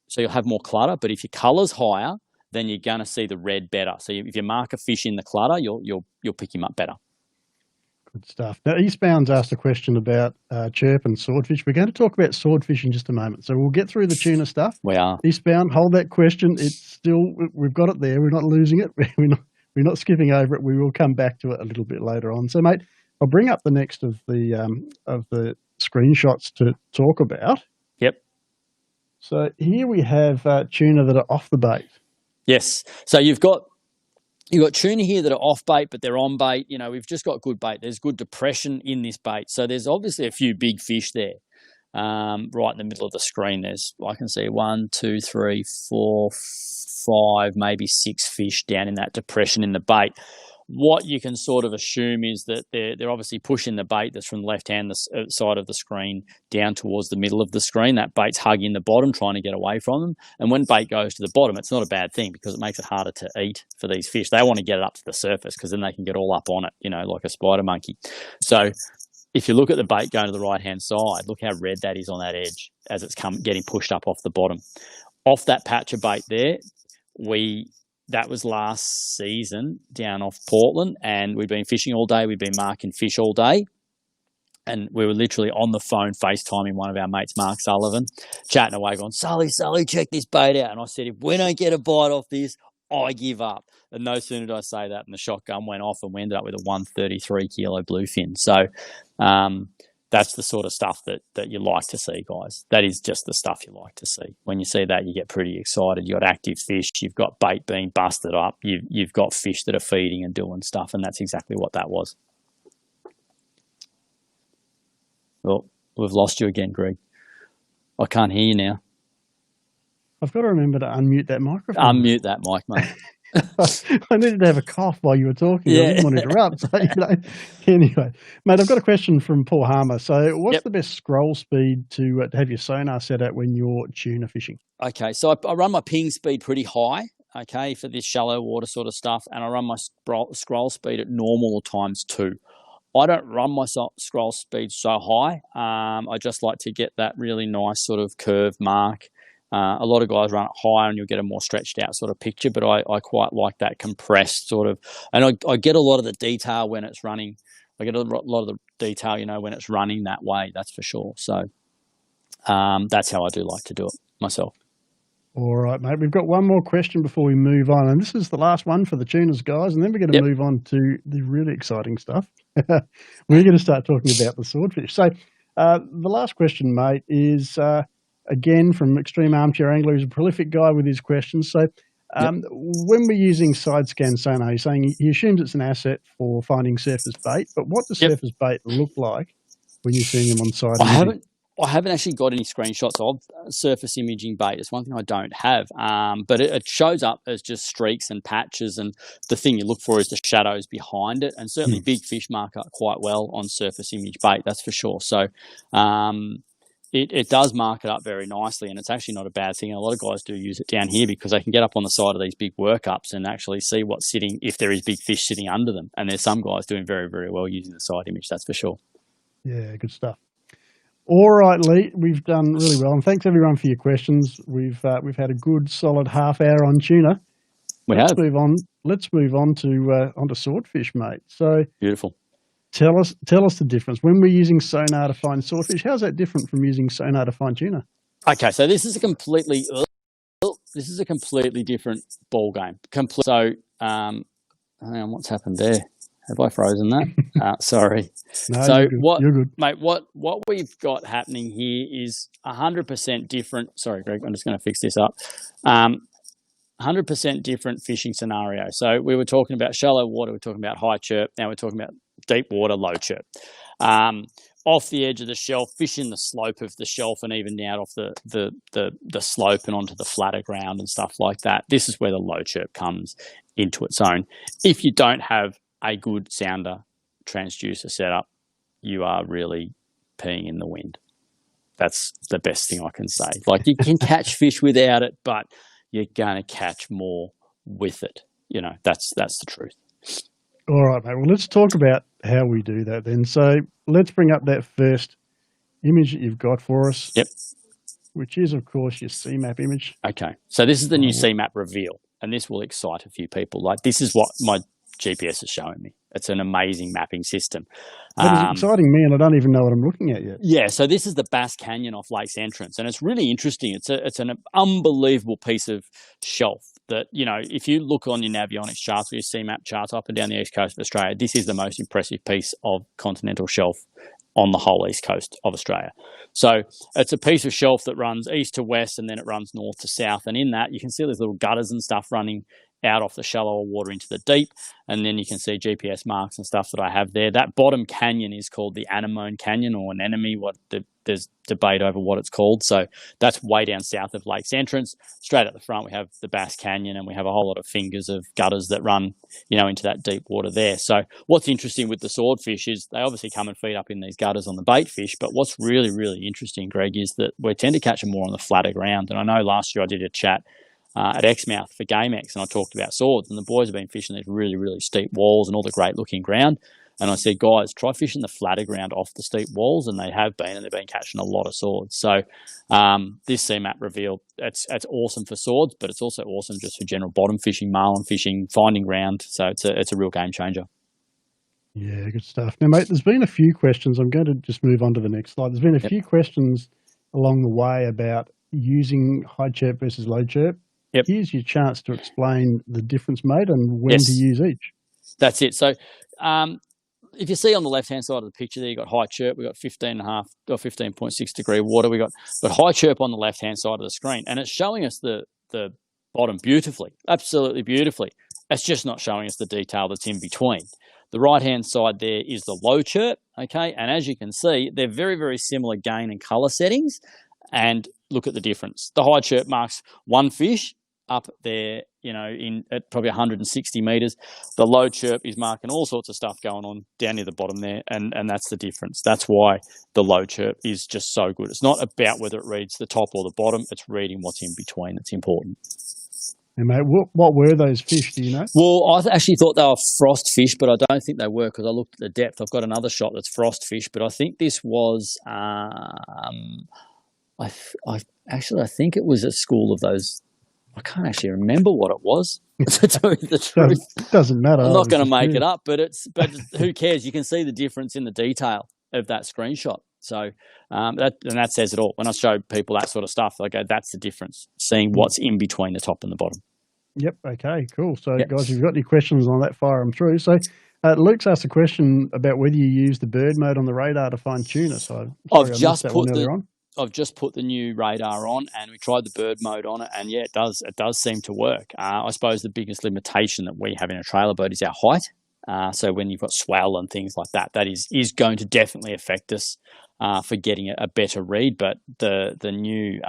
so you'll have more clutter. But if your colour's higher, then you're going to see the red better. So if you mark a fish in the clutter, you'll pick him up better. Good stuff. Now, Eastbound's asked a question about chirp and swordfish. We're going to talk about swordfish in just a moment. So we'll get through the tuna stuff. We are. Eastbound, hold that question. We've got it there. We're not losing it. We're not skipping over it. We will come back to it a little bit later on. So, mate, I'll bring up the next of the screenshots to talk about. Yep. So here we have tuna that are off the bait. Yes. So you've got tuna here that are off bait, but they're on bait. We've just got good bait. There's good depression in this bait. So there's obviously a few big fish there. Right in the middle of the screen, I can see 1, 2, 3, 4, 5, maybe 6 fish down in that depression in the bait. what you can sort of assume is that they're obviously pushing the bait that's from the left-hand side of the screen down towards the middle of the screen. That bait's hugging the bottom, trying to get away from them. And when bait goes to the bottom, it's not a bad thing because it makes it harder to eat for these fish. They want to get it up to the surface because then they can get all up on it, like a spider monkey. So if you look at the bait going to the right-hand side, look how red that is on that edge as it's getting pushed up off the bottom. Off that patch of bait there, that was last season down off Portland, and we'd been fishing all day. We'd been marking fish all day, and we were literally on the phone FaceTiming one of our mates, Mark Sullivan, chatting away, going, Sully, check this bait out. And I said, if we don't get a bite off this, I give up. And no sooner did I say that, and the shotgun went off, and we ended up with a 133-kilo bluefin. So that's the sort of stuff that you like to see, guys. That is just the stuff you like to see. When you see that, you get pretty excited. You've got active fish. You've got bait being busted up. You've got fish that are feeding and doing stuff, and that's exactly what that was. Well, we've lost you again, Greg. I can't hear you now. I've got to remember to unmute that microphone. Unmute that mic, mate. I needed to have a cough while you were talking. Yeah. I didn't want to interrupt. So, anyway, mate, I've got a question from Paul Harmer. So what's the best scroll speed to have your sonar set at when you're tuna fishing? Okay, so I run my ping speed pretty high, okay, for this shallow water sort of stuff, and I run my scroll speed at normal or ×2. I don't run my scroll speed so high. I just like to get that really nice sort of curve mark. A lot of guys run it higher and you'll get a more stretched out sort of picture, but I quite like that compressed sort of, and I get a lot of the detail when it's running. I get a lot of the detail, when it's running that way, that's for sure. So that's how I do like to do it myself. All right, mate. We've got one more question before we move on, and this is the last one for the tuners, guys, and then we're going to move on to the really exciting stuff. We're going to start talking about the swordfish. So the last question, mate, is again from Extreme Armchair Angler, who's a prolific guy with his questions. So when we're using side scan sonar, he's saying he assumes it's an asset for finding surface bait, but what does surface bait look like when you're seeing them on side? I haven't actually got any screenshots of surface imaging bait. It's one thing I don't have, but it shows up as just streaks and patches, and the thing you look for is the shadows behind it, and certainly big fish mark up quite well on surface image bait, that's for sure. So it does mark it up very nicely, and it's actually not a bad thing. A lot of guys do use it down here because they can get up on the side of these big workups and actually see what's sitting, if there is big fish sitting under them, and there's some guys doing very, very well using the side image, that's for sure. Yeah, good stuff. All right, Lee, we've done really well, and thanks everyone for your questions. We've had a good solid half hour on tuna. Let's move on to onto swordfish, mate. So beautiful. Tell us the difference when we're using sonar to find swordfish. How's that different from using sonar to find tuna? Okay, so this is a completely different ball game. So, hang on, what's happened there? Have I frozen that? Sorry. No, so you're good. Mate, what we've got happening here is 100% different. Sorry, Greg, I'm just going to fix this up. 100% different fishing scenario. So we were talking about shallow water, we're talking about high chirp. Now we're talking about deep water, low chirp. Off the edge of the shelf, fishing the slope of the shelf, and even out off the slope and onto the flatter ground and stuff like that. This is where the low chirp comes into its own. If you don't have a good sounder transducer setup, you are really peeing in the wind. That's the best thing I can say. Like, you can catch fish without it, but you're going to catch more with it. That's the truth. All right, mate. Well, let's talk about how we do that then. So let's bring up that first image that you've got for us. Yep. Which is, of course, your CMAP image. Okay. So this is the new CMAP reveal, and this will excite a few people. Like, this is what my GPS is showing me. It's an amazing mapping system. That is exciting me, and I don't even know what I'm looking at yet. Yeah, so this is the Bass Canyon off Lakes Entrance, and it's really interesting. It's an unbelievable piece of shelf that, if you look on your Navionics charts or your CMAP charts up and down the east coast of Australia, this is the most impressive piece of continental shelf on the whole east coast of Australia. So it's a piece of shelf that runs east to west, and then it runs north to south. And in that, you can see there's little gutters and stuff running out off the shallower water into the deep, and then you can see GPS marks and stuff that I have there. That bottom canyon is called the Anemone Canyon, or Anemone. There's debate over what it's called. So that's way down south of Lake's entrance. Straight at the front, we have the Bass Canyon, and we have a whole lot of fingers of gutters that run, into that deep water there. So what's interesting with the swordfish is they obviously come and feed up in these gutters on the baitfish, but what's really, really interesting, Greg, is that we tend to catch them more on the flatter ground. And I know last year I did a chat at Exmouth for GameX, and I talked about swords, and the boys have been fishing these really, really steep walls and all the great looking ground. And I said, guys, try fishing the flatter ground off the steep walls, and they have been, and they've been catching a lot of swords. So this CMAP reveal, it's awesome for swords, but it's also awesome just for general bottom fishing, marlin fishing, finding ground. So it's a real game changer. Yeah, good stuff. Now, mate, there's been a few questions. I'm going to just move on to the next slide. There's been a few questions along the way about using high chirp versus low chirp. Yep. Here's your chance to explain the difference, mate, and when to use each. That's it. So if you see on the left-hand side of the picture there, you've got high chirp. We've got 15.5 or 15.6 degree water. We've got high chirp on the left-hand side of the screen, and it's showing us the bottom beautifully, absolutely beautifully. It's just not showing us the detail that's in between. The right-hand side there is the low chirp, okay? And as you can see, they're very, very similar gain and colour settings, and look at the difference. The high chirp marks one fish up there, in at probably 160 metres. The low chirp is marking all sorts of stuff going on down near the bottom there, and that's the difference. That's why the low chirp is just so good. It's not about whether it reads the top or the bottom. It's reading what's in between that's important. And mate, what were those fish, do you know? Well, I actually thought they were frost fish, but I don't think they were because I looked at the depth. I've got another shot that's frost fish, but I think this was I think it was a school of those. I can't actually remember what it was, to tell you the truth. Doesn't matter. I'm not going to make it up, but who cares? You can see the difference in the detail of that screenshot. So that says it all. When I show people that sort of stuff, I go, that's the difference, seeing what's in between the top and the bottom. Yep. Okay, cool. So, guys, if you've got any questions on that, fire them through. So, Luke's asked a question about whether you use the bird mode on the radar to find tuna. So, I've just put the new radar on, and we tried the bird mode on it, and it does seem to work. I suppose the biggest limitation that we have in a trailer boat is our height. So when you've got swell and things like that, that is going to definitely affect us for getting a better read. But the new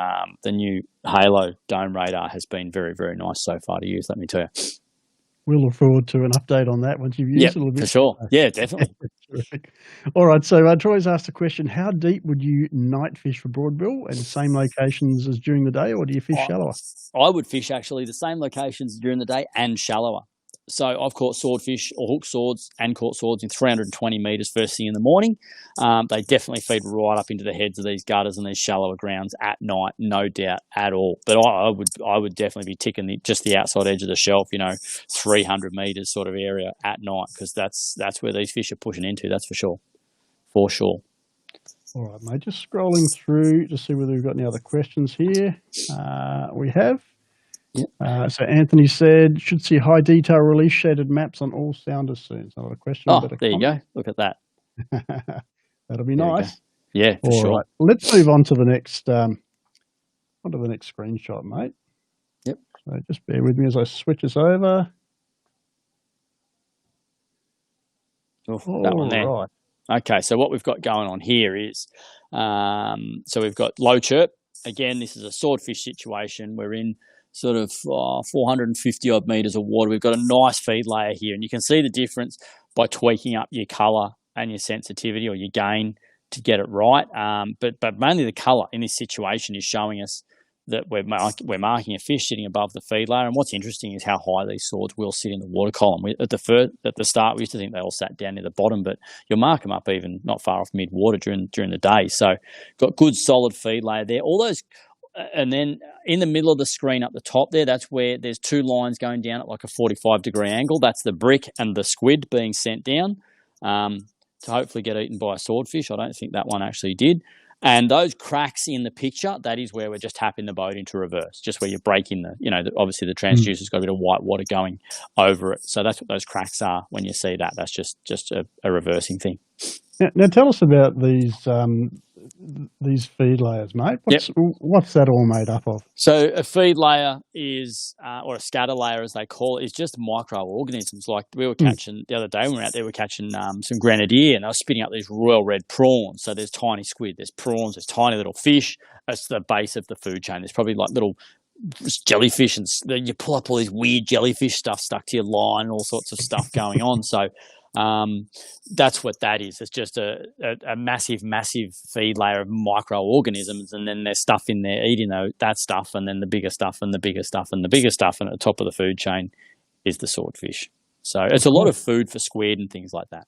Halo dome radar has been very, very nice so far to use, let me tell you. We'll look forward to an update on that once you've used it a little bit. For sure. Yeah, definitely. Terrific. All right, so Troy's asked a question, how deep would you night fish for broadbill and same locations as during the day, or do you fish shallower? I would fish actually the same locations during the day and shallower. So I've caught swordfish or hooked swords and caught swords in 320 metres first thing in the morning. They definitely feed right up into the heads of these gutters and these shallower grounds at night, no doubt at all. But I would definitely be ticking just the outside edge of the shelf, 300 metres sort of area at night, because that's where these fish are pushing into, that's for sure. For sure. All right, mate, just scrolling through to see whether we've got any other questions here. We have. Yep. So Anthony said, should see high detail release shaded maps on all sounders soon. It's not a question. But there you go. Look at that. That'll be nice. Yeah, for sure. Right. Let's move on to the next screenshot, mate. Yep. So just bear with me as I switch this over. That one there. Right. Okay, so what we've got going on here is, so we've got low chirp. Again, this is a swordfish situation. We're in sort of 450 odd metres of water. We've got a nice feed layer here, and you can see the difference by tweaking up your colour and your sensitivity or your gain to get it right. But mainly the colour in this situation is showing us that we're marking a fish sitting above the feed layer. And what's interesting is how high these swords will sit in the water column. At the start, we used to think they all sat down near the bottom, but you'll mark them up even not far off mid-water during the day. So got good solid feed layer there. All those. And then in the middle of the screen up the top there, that's where there's two lines going down at like a 45-degree angle. That's the brick and the squid being sent down to hopefully get eaten by a swordfish. I don't think that one actually did. And those cracks in the picture, that is where we're just tapping the boat into reverse, just where you're breaking obviously the transducer's got a bit of white water going over it. So that's what those cracks are when you see that. That's just a reversing thing. Now tell us about these these feed layers, mate? What's that all made up of? So a feed layer is, or a scatter layer as they call it, is just microorganisms. Like we were catching the other day when we were out there, we were catching some grenadier, and they were spitting up these royal red prawns. So there's tiny squid, there's prawns, there's tiny little fish. That's the base of the food chain. There's probably like little jellyfish, and you pull up all these weird jellyfish stuff stuck to your line, and all sorts of stuff going on. So that's what that is. It's just a massive feed layer of microorganisms, and then there's stuff in there eating that stuff, and then the bigger stuff and the bigger stuff and the bigger stuff, and at the top of the food chain is the swordfish. So it's a lot of food for squid and things like that.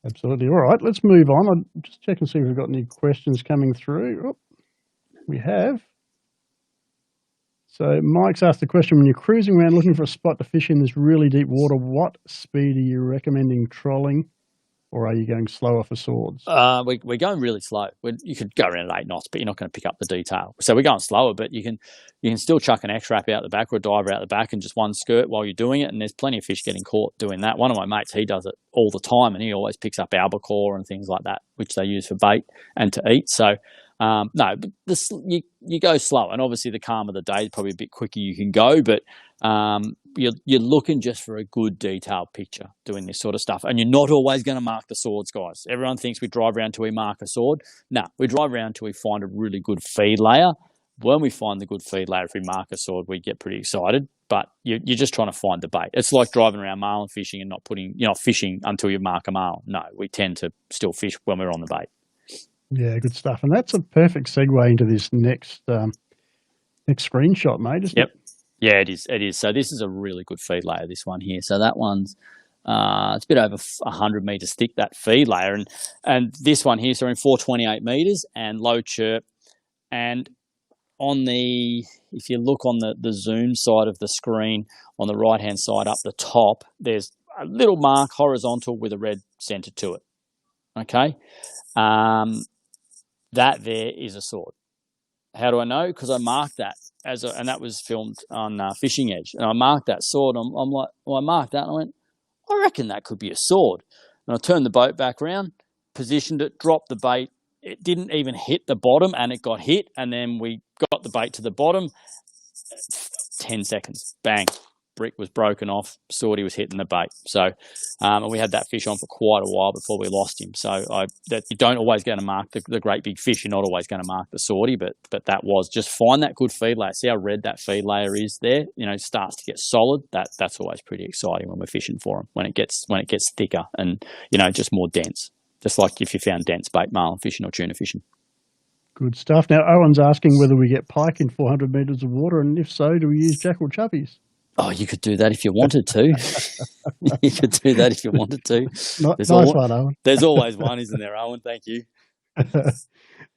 Absolutely. All right, let's move on. I'll just check and see if we've got any questions coming through. Oh, we have. So Mike's asked the question, when you're cruising around looking for a spot to fish in this really deep water, what speed are you recommending trolling, or are you going slower for swords? We're going really slow. You could go around at 8 knots, but you're not going to pick up the detail. So we're going slower, but you can still chuck an X-wrap out the back or a diver out the back and just one skirt while you're doing it, and there's plenty of fish getting caught doing that. One of my mates, he does it all the time, and he always picks up albacore and things like that, which they use for bait and to eat. So no, but you go slow, and obviously the calmer the day, probably a bit quicker you can go, but you're looking just for a good detailed picture doing this sort of stuff, and you're not always going to mark the swords, guys. Everyone thinks we drive around till we mark a sword. No, we drive around till we find a really good feed layer. When we find the good feed layer, if we mark a sword, we get pretty excited, but you're just trying to find the bait. It's like driving around marlin fishing and not fishing until you mark a marlin. No, we tend to still fish when we're on the bait. Yeah, good stuff. And that's a perfect segue into this next screenshot, mate, isn't it? Yeah, it is. It is. So this is a really good feed layer, this one here. So that one's it's a bit over 100 metres thick, that feed layer. And this one here, so we're in 428 metres and low chirp. And if you look on the zoom side of the screen, on the right-hand side up the top, there's a little mark horizontal with a red centre to it. Okay? That there is a sword. How do I know? Because I marked that and that was filmed on Fishing Edge, and I marked that sword. I'm like, well, I marked that, and I went, I reckon that could be a sword. And I turned the boat back around, positioned it, dropped the bait. It didn't even hit the bottom, and it got hit. And then we got the bait to the bottom. 10 seconds, bang. Brick was broken off, swordie was hitting the bait. So, and we had that fish on for quite a while before we lost him. So you don't always going to mark the great big fish. You're not always going to mark the swordie, but that was just find that good feed layer. See how red that feed layer is there. Starts to get solid. That's always pretty exciting when we're fishing for them. When it gets thicker and just more dense. Just like if you found dense bait marlin fishing or tuna fishing. Good stuff. Now Owen's asking whether we get pike in 400 metres of water, and if so, do we use jackal chuppies? Oh, you could do that if you wanted to. You could do that if you wanted to. Nice one, Owen. There's always one, isn't there, Owen? Thank you.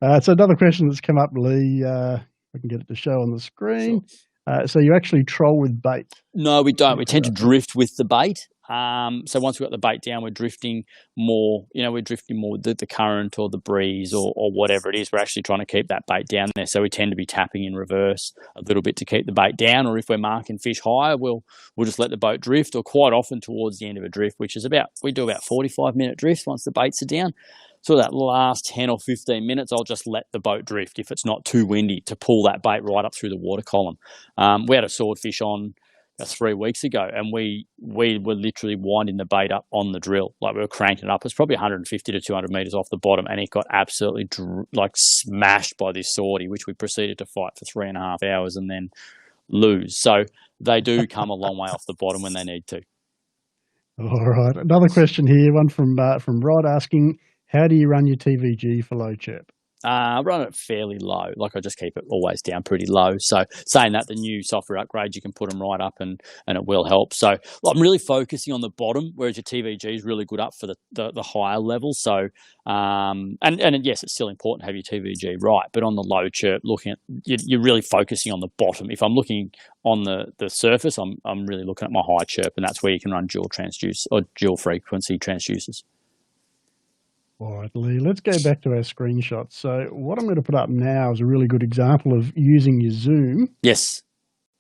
So another question that's come up, Lee, I can get it to show on the screen. Sure. So you actually troll with bait? No, we don't. We tend to drift with the bait. So once we've got the bait down, we're drifting more, with the current or the breeze or whatever it is. We're actually trying to keep that bait down there. So we tend to be tapping in reverse a little bit to keep the bait down. Or if we're marking fish higher, we'll just let the boat drift, or quite often towards the end of a drift, which is we do about 45-minute drifts once the baits are down. So that last 10 or 15 minutes, I'll just let the boat drift if it's not too windy to pull that bait right up through the water column. We had a swordfish on 3 weeks ago, and we were literally winding the bait up on the drill. Like we were cranking it up. It's probably 150 to 200 metres off the bottom, and it got absolutely smashed by this swordie, which we proceeded to fight for 3.5 hours and then lose. So they do come a long way off the bottom when they need to. All right. Another question here, one from Rod asking, how do you run your TVG for low chirp? I run it fairly low. I just keep it always down pretty low. So saying that, the new software upgrades, you can put them right up and it will help. So I'm really focusing on the bottom, whereas your TVG is really good up for the higher level. So, and yes, it's still important to have your TVG right, but on the low chirp, you're really focusing on the bottom. If I'm looking on the surface, I'm really looking at my high chirp, and that's where you can run dual transducer or dual frequency transducers. All right, Lee, let's go back to our screenshot. So what I'm going to put up now is a really good example of using your zoom. Yes.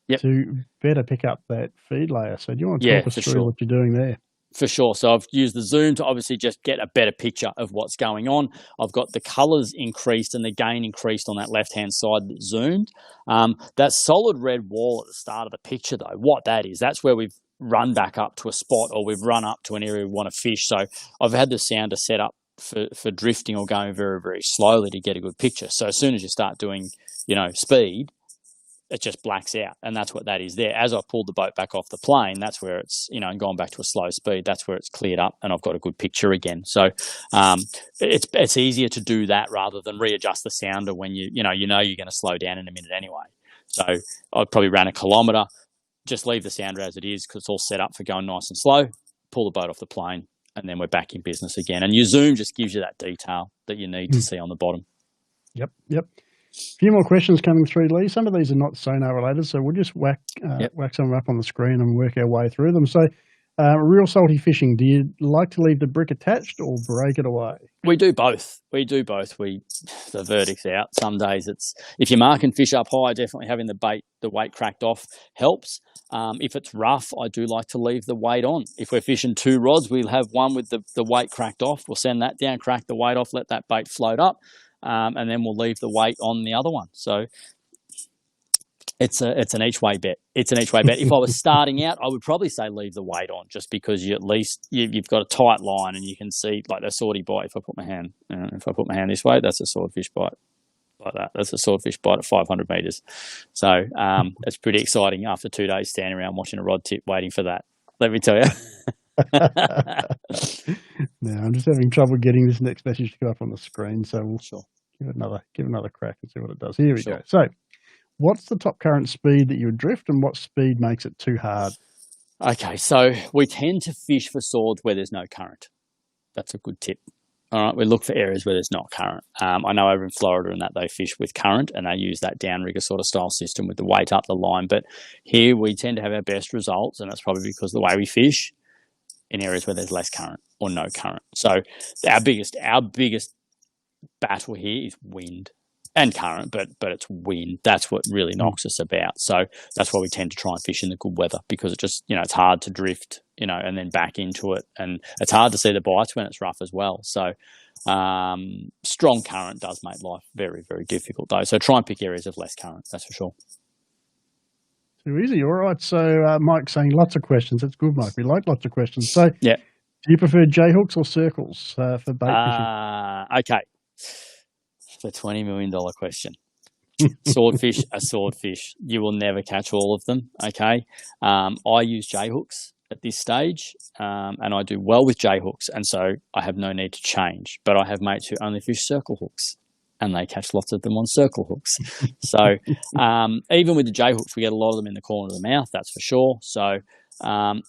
Yep. To better pick up that feed layer. So do you want to talk us through what you're doing there? For sure. So I've used the zoom to obviously just get a better picture of what's going on. I've got the colours increased and the gain increased on that left-hand side that zoomed. That solid red wall at the start of the picture, though, what that is, that's where we've run back up to a spot or we've run up to an area we want to fish. So I've had the sounder set up for drifting or going very, very slowly to get a good picture. So as soon as you start doing, speed, it just blacks out, and that's what that is there. As I've pulled the boat back off the plane, that's where it's, and gone back to a slow speed, that's where it's cleared up and I've got a good picture again. So it's easier to do that rather than readjust the sounder when you're going to slow down in a minute anyway. So I'd probably ran a kilometre, just leave the sounder as it is because it's all set up for going nice and slow, pull the boat off the plane, and then we're back in business again. And your zoom just gives you that detail that you need to see on the bottom. Yep. A few more questions coming through, Lee. Some of these are not sonar related, so we'll just whack some up on the screen and work our way through them. So, real salty fishing, do you like to leave the brick attached or break it away? We do both. The verdict's out. Some days if you're marking fish up high, definitely having the weight cracked off helps. If it's rough, I do like to leave the weight on. If we're fishing 2 rods, we'll have one with the weight cracked off. We'll send that down, crack the weight off, let that bait float up. And then we'll leave the weight on the other one. So it's an each way bet. It's an each way bet. If I was starting out, I would probably say leave the weight on, just because you at least you've got a tight line and you can see like the swordie bite. If I put my hand this way, that's a swordfish bite like that. That's a swordfish bite at 500 meters. So it's pretty exciting after 2 days standing around watching a rod tip, waiting for that. Let me tell you. No, I'm just having trouble getting this next message to go up on the screen, so we'll give it another crack and see what it does. Here we go. So, what's the top current speed that you would drift, and what speed makes it too hard? Okay, so we tend to fish for swords where there's no current. That's a good tip. All right, we look for areas where there's not current. I know over in Florida and that they fish with current and they use that downrigger sort of style system with the weight up the line. But here we tend to have our best results, and that's probably because of the way we fish in areas where there's less current or no current. So our biggest battle here is wind and current, but it's wind. That's what really knocks us about. So that's why we tend to try and fish in the good weather, because it just, it's hard to drift, and then back into it. And it's hard to see the bites when it's rough as well. So strong current does make life very, very difficult though. So try and pick areas of less current, that's for sure. Too easy. All right. So Mike's saying lots of questions. That's good, Mike. We like lots of questions. So do you prefer J hooks or circles for bait fishing? Okay. The $20 million question. Swordfish are swordfish. You will never catch all of them. Okay. I use J hooks at this stage, and I do well with J hooks, and so I have no need to change. But I have mates who only fish circle hooks, and they catch lots of them on circle hooks. So even with the J hooks, we get a lot of them in the corner of the mouth, that's for sure. So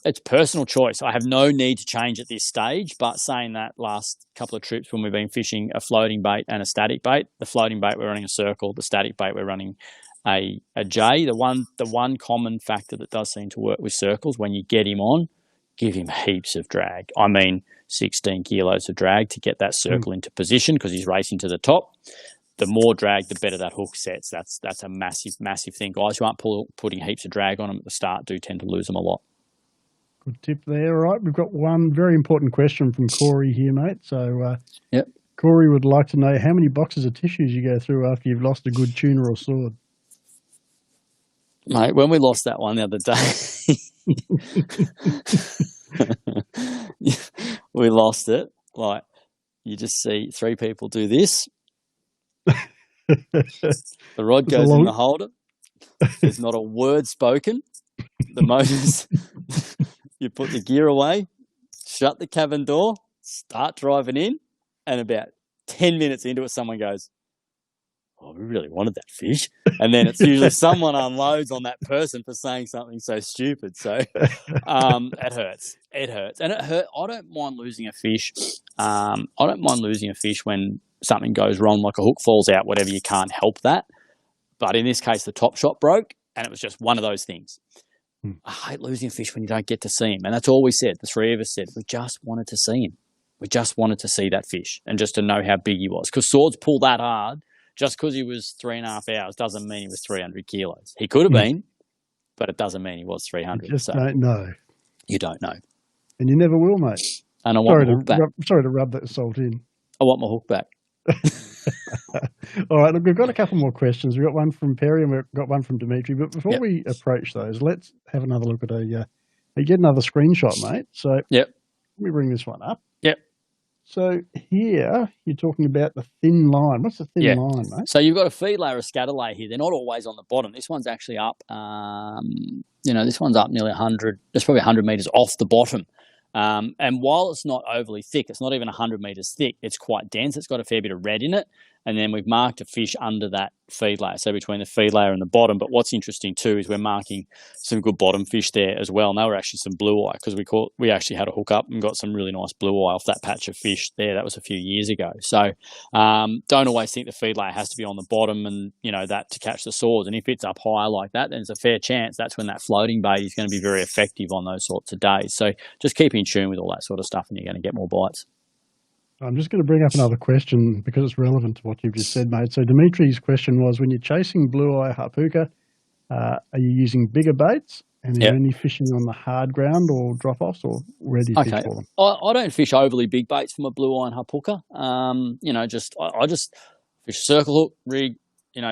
it's personal choice. I have no need to change at this stage, but saying that, last couple of trips when we've been fishing a floating bait and a static bait, the floating bait we're running a circle, the static bait we're running a J. The one common factor that does seem to work with circles, when you get him on, give him heaps of drag. I mean 16 kilos of drag to get that circle into position, because he's racing to the top. The more drag, the better that hook sets. That's a massive, massive thing. Guys who aren't putting heaps of drag on them at the start do tend to lose them a lot. Good tip there. All right, we've got one very important question from Corey here, mate. So Corey would like to know how many boxes of tissues you go through after you've lost a good tuna or sword. Mate, when we lost that one the other day, we lost it. Like, you just see 3 people do this. The rod goes in the holder. There's not a word spoken. The motors, you put the gear away, shut the cabin door, start driving in, and about 10 minutes into it, someone goes, "Oh, we really wanted that fish." And then it's usually someone unloads on that person for saying something so stupid. So it hurts. It hurts. And it hurt. I don't mind losing a fish. I don't mind losing a fish when something goes wrong, like a hook falls out, whatever, you can't help that. But in this case, the top shot broke, and it was just one of those things. I hate losing a fish when you don't get to see him. And that's all we said. The 3 of us said, we just wanted to see him. We just wanted to see that fish and just to know how big he was. Because swords pull that hard. Just because he was 3.5 hours doesn't mean he was 300 kilos. He could have been, but it doesn't mean he was 300. You just don't know. You don't know. And you never will, mate. And I want my hook back. Sorry to rub that salt in. I want my hook back. All right, look, we've got a couple more questions. We've got one from Perry and we've got one from Dimitri. But before we approach those, let's have another look at get another screenshot, mate. So let me bring this one up. Yep. So here you're talking about the thin line. What's the thin line, mate? So you've got a feed layer, a scatter layer here. They're not always on the bottom. This one's actually up. This one's up nearly 100. It's probably 100 meters off the bottom. And while it's not overly thick, it's not even 100 meters thick. It's quite dense. It's got a fair bit of red in it. And then we've marked a fish under that feed layer, so between the feed layer and the bottom. But what's interesting too is we're marking some good bottom fish there as well. And they were actually some blue eye, because we actually had a hook up and got some really nice blue eye off that patch of fish there. That was a few years ago. So don't always think the feed layer has to be on the bottom and, that to catch the swords. And if it's up higher like that, then there's a fair chance that's when that floating bait is going to be very effective on those sorts of days. So just keep in tune with all that sort of stuff and you're going to get more bites. I'm just going to bring up another question because it's relevant to what you've just said, mate. So Dimitri's question was, when you're chasing blue-eye hapuka, are you using bigger baits and are you only fishing on the hard ground or drop-offs, or where do you fish for them? I don't fish overly big baits from a blue-eye and hapuka. I just fish circle hook, rig,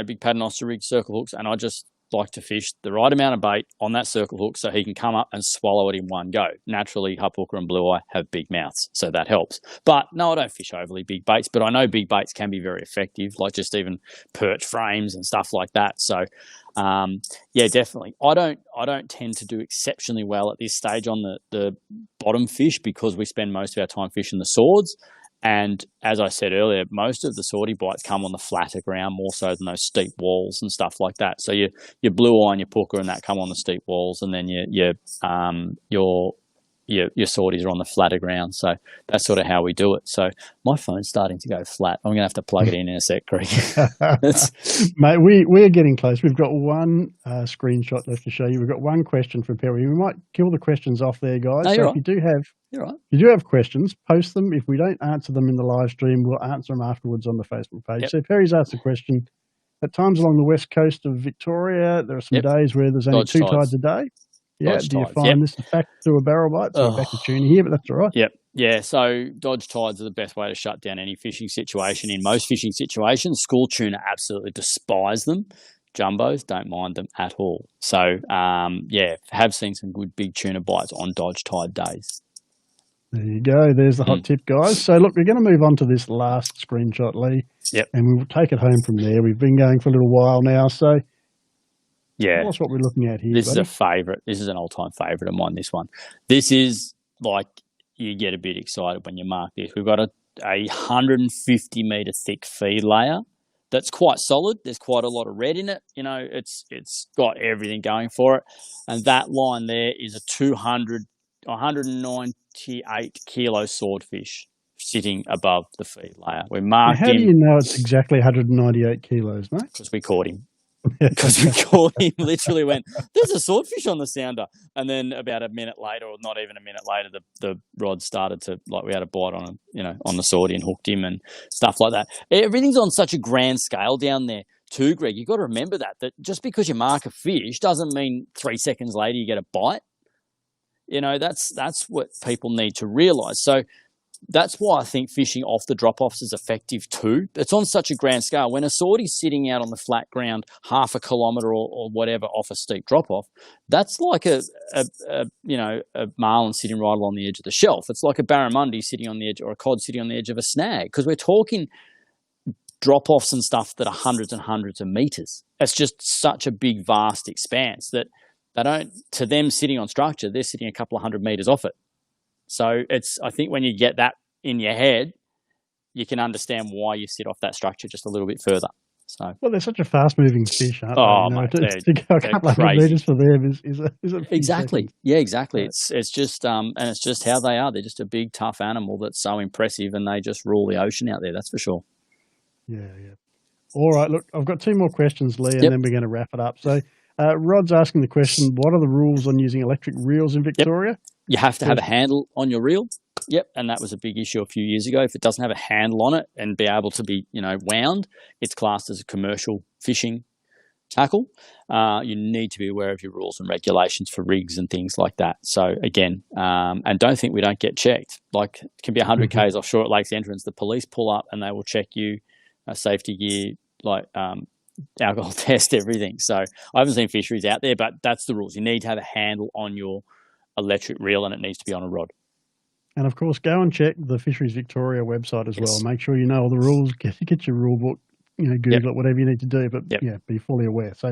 big paternoster rig, circle hooks, and I just like to fish the right amount of bait on that circle hook so he can come up and swallow it in one go. Naturally, hapuka and blue eye have big mouths, so that helps. But no, I don't fish overly big baits, but I know big baits can be very effective, like just even perch frames and stuff like that. So definitely. I don't tend to do exceptionally well at this stage on the bottom fish because we spend most of our time fishing the swords. And as I said earlier, most of the swordie bites come on the flatter ground more so than those steep walls and stuff like that. So your blue eye and your puka and that come on the steep walls, and then your swordies are on the flatter ground. So that's sort of how we do it. So my phone's starting to go flat. I'm going to have to plug it in a sec, Greg. Mate, we're getting close. We've got one screenshot left to show you. We've got one question from Perry. We might kill the questions off there, guys. No, so right. If you do have questions, post them. If we don't answer them in the live stream, we'll answer them afterwards on the Facebook page. Yep. So Perry's asked a question. At times along the west coast of Victoria, there are some days where there's only two tides a day. Yeah, do you find this a factor to a barrel bite? So we're back to tuning here, but that's all right. Yep. Yeah, so dodge tides are the best way to shut down any fishing situation. In most fishing situations, school tuna absolutely despise them. Jumbos don't mind them at all. So, have seen some good big tuna bites on dodge tide days. There you go. There's the hot tip, guys. So, look, we're going to move on to this last screenshot, Lee. Yep. And we'll take it home from there. We've been going for a little while now, so tell us what we're looking at here. This is a favourite. This is an all-time favourite of mine, this one. This is like you get a bit excited when you mark this. We've got a 150-metre thick feed layer that's quite solid. There's quite a lot of red in it. It's got everything going for it. And that line there is a 198 kilo swordfish sitting above the feed layer. We marked him. How do you know it's exactly 198 kilos, mate? Because we caught him. Because we caught him, literally went, there's a swordfish on the sounder. And then about a minute later, or not even a minute later, the rod started to, like, we had a bite on him, on the swordie and hooked him and stuff like that. Everything's on such a grand scale down there too, Greg. You've got to remember that just because you mark a fish doesn't mean 3 seconds later you get a bite. That's what people need to realise. So that's why I think fishing off the drop-offs is effective too. It's on such a grand scale. When a swordie's sitting out on the flat ground half a kilometre or whatever off a steep drop-off, that's like a marlin sitting right along the edge of the shelf. It's like a barramundi sitting on the edge, or a cod sitting on the edge of a snag, because we're talking drop-offs and stuff that are hundreds and hundreds of metres. It's just such a big, vast expanse that to them sitting on structure, they're sitting a couple of 100 metres off it. So I think when you get that in your head, you can understand why you sit off that structure just a little bit further. So, well, they're such a fast-moving fish, aren't they? Mate, to go a couple of hundred metres for them is exactly. Seconds. Yeah, exactly. Right. It's just and it's just how they are. They're just a big, tough animal that's so impressive, and they just rule the ocean out there. That's for sure. Yeah. All right, look, I've got two more questions, Lee, and then we're going to wrap it up. So, Rod's asking the question: what are the rules on using electric reels in Victoria? Yep. You have to have a handle on your reel. Yep, and that was a big issue a few years ago. If it doesn't have a handle on it and be able to be, wound, it's classed as a commercial fishing tackle, you need to be aware of your rules and regulations for rigs and things like that. So again, and don't think we don't get checked. Like it can be 100 Ks offshore at Lakes Entrance. The police pull up and they will check you, safety gear, like alcohol test, everything. So I haven't seen fisheries out there, but that's the rules. You need to have a handle on your electric reel and it needs to be on a rod. And of course, go and check the Fisheries Victoria website as well. Make sure you know all the rules. Get your rule book. Google it, whatever you need to do. But be fully aware. So,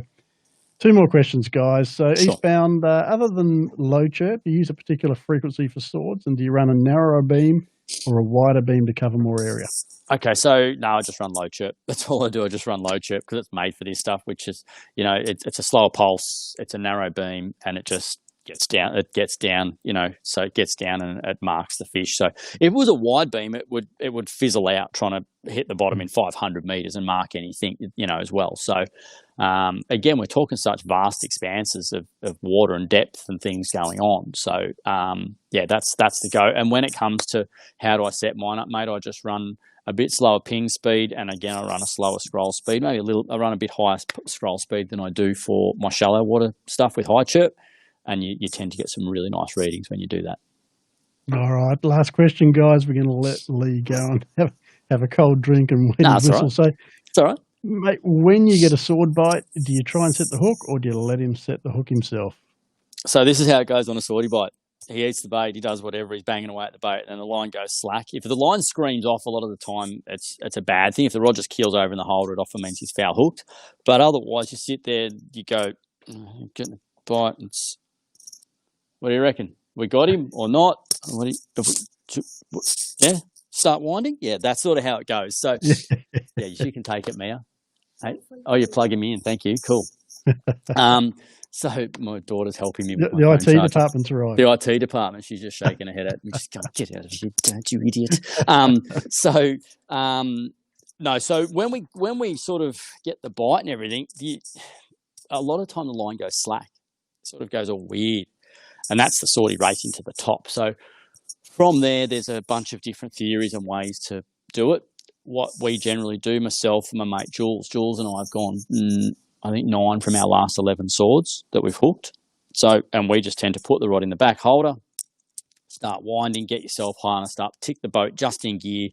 2 more questions, guys. So, eastbound, other than low chirp, do you use a particular frequency for swords, and do you run a narrower beam or a wider beam to cover more area? Okay, so no, I just run low chirp. That's all I do. I just run low chirp because it's made for this stuff, which is, it's a slower pulse, it's a narrow beam, and it just gets down. It gets down, so it gets down and it marks the fish. So if it was a wide beam, it would fizzle out trying to hit the bottom in 500 meters and mark anything, as well. So again, we're talking such vast expanses of water and depth and things going on. So that's the go. And when it comes to how do I set mine up, mate, I just run a bit slower ping speed, and again, I run a slower scroll speed. I run a bit higher scroll speed than I do for my shallow water stuff with high chirp. And you tend to get some really nice readings when you do that. All right, last question, guys. We're going to let Lee go and have a cold drink and whistle. Right. So it's all right. Mate, when you get a sword bite, do you try and set the hook or do you let him set the hook himself? So this is how it goes on a swordy bite. He eats the bait, he does whatever, he's banging away at the bait, and the line goes slack. If the line screams off, a lot of the time, it's a bad thing. If the rod just keels over in the holder, it often means he's foul hooked. But otherwise, you sit there, you go, getting a bite, and what do you reckon? We got him or not? Start winding? Yeah, that's sort of how it goes. So, you can take it, Mia. Hey? Oh, you're plugging me in. Thank you. Cool. So my daughter's helping me with the IT department's arrived. The IT department, she's just shaking her head at me. She's going, get out of here, don't you idiot. So when we sort of get the bite and everything, a lot of time the line goes slack. It sort of goes all weird. And that's the swordie racing to the top. So from there's a bunch of different theories and ways to do it. What we generally do, myself and my mate Jules and I have gone, I think 9 from our last 11 swords that we've hooked. So, and we just tend to put the rod in the back holder, start winding, get yourself harnessed up, tick the boat just in gear,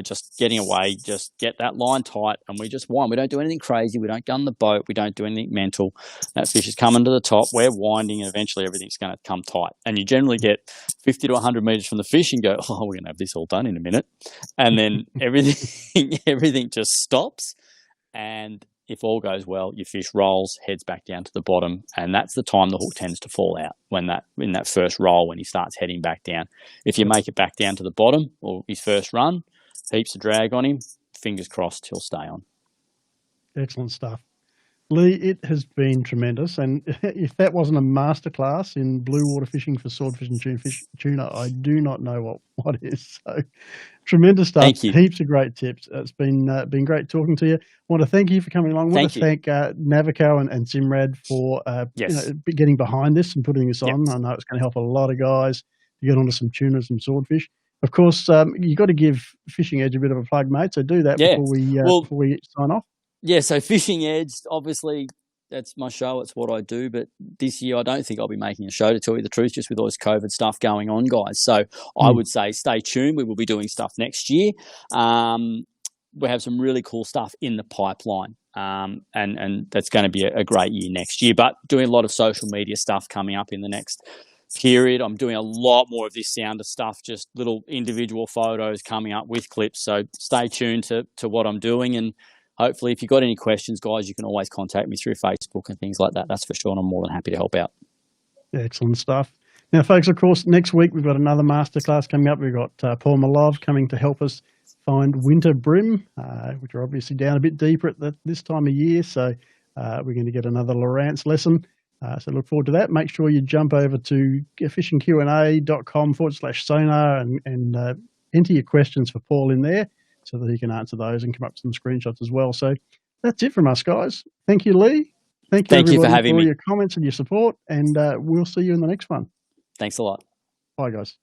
just getting away, just get that line tight, and we just wind. We don't do anything crazy. We don't gun the boat. We don't do anything mental. That fish is coming to the top. We're winding, and eventually everything's going to come tight. And you generally get 50 to 100 meters from the fish and go, oh, we're going to have this all done in a minute. And then everything just stops. And if all goes well, your fish rolls, heads back down to the bottom, and that's the time the hook tends to fall out, in that first roll when he starts heading back down. If you make it back down to the bottom or his first run, heaps of drag on him, fingers crossed he'll stay on. Excellent stuff. Lee, it has been tremendous, and if that wasn't a masterclass in blue water fishing for swordfish and tuna, I do not know what is. So, tremendous stuff. Thank you. Heaps of great tips. It's been great talking to you. I want to thank you for coming along. I want to thank Navico and Simrad for getting behind this and putting this on. I know it's going to help a lot of guys to get onto some tuna, some swordfish. Of course, you've got to give Fishing Edge a bit of a plug, mate. So do that before we sign off. Yeah, so Fishing Edge, obviously, that's my show. It's what I do. But this year, I don't think I'll be making a show, to tell you the truth, just with all this COVID stuff going on, guys. So I would say stay tuned. We will be doing stuff next year. We have some really cool stuff in the pipeline. And that's going to be a great year next year. But doing a lot of social media stuff coming up in the next period. I'm doing a lot more of this sounder stuff, just little individual photos coming up with clips. So stay tuned to what I'm doing, and hopefully if you've got any questions, guys, you can always contact me through Facebook and things like that. That's for sure, and I'm more than happy to help out. Excellent stuff. Now, folks, of course, next week we've got another masterclass coming up. We've got Paul Malov coming to help us find winter bream, which are obviously down a bit deeper at this time of year. So we're going to get another Lawrence lesson. So look forward to that. Make sure you jump over to fishingqa.com/sonar and enter your questions for Paul in there so that he can answer those and come up with some screenshots as well. So that's it from us, guys. Thank you, Lee. Thank you for having me. Your comments and your support, and we'll see you in the next one. Thanks a lot. Bye, guys.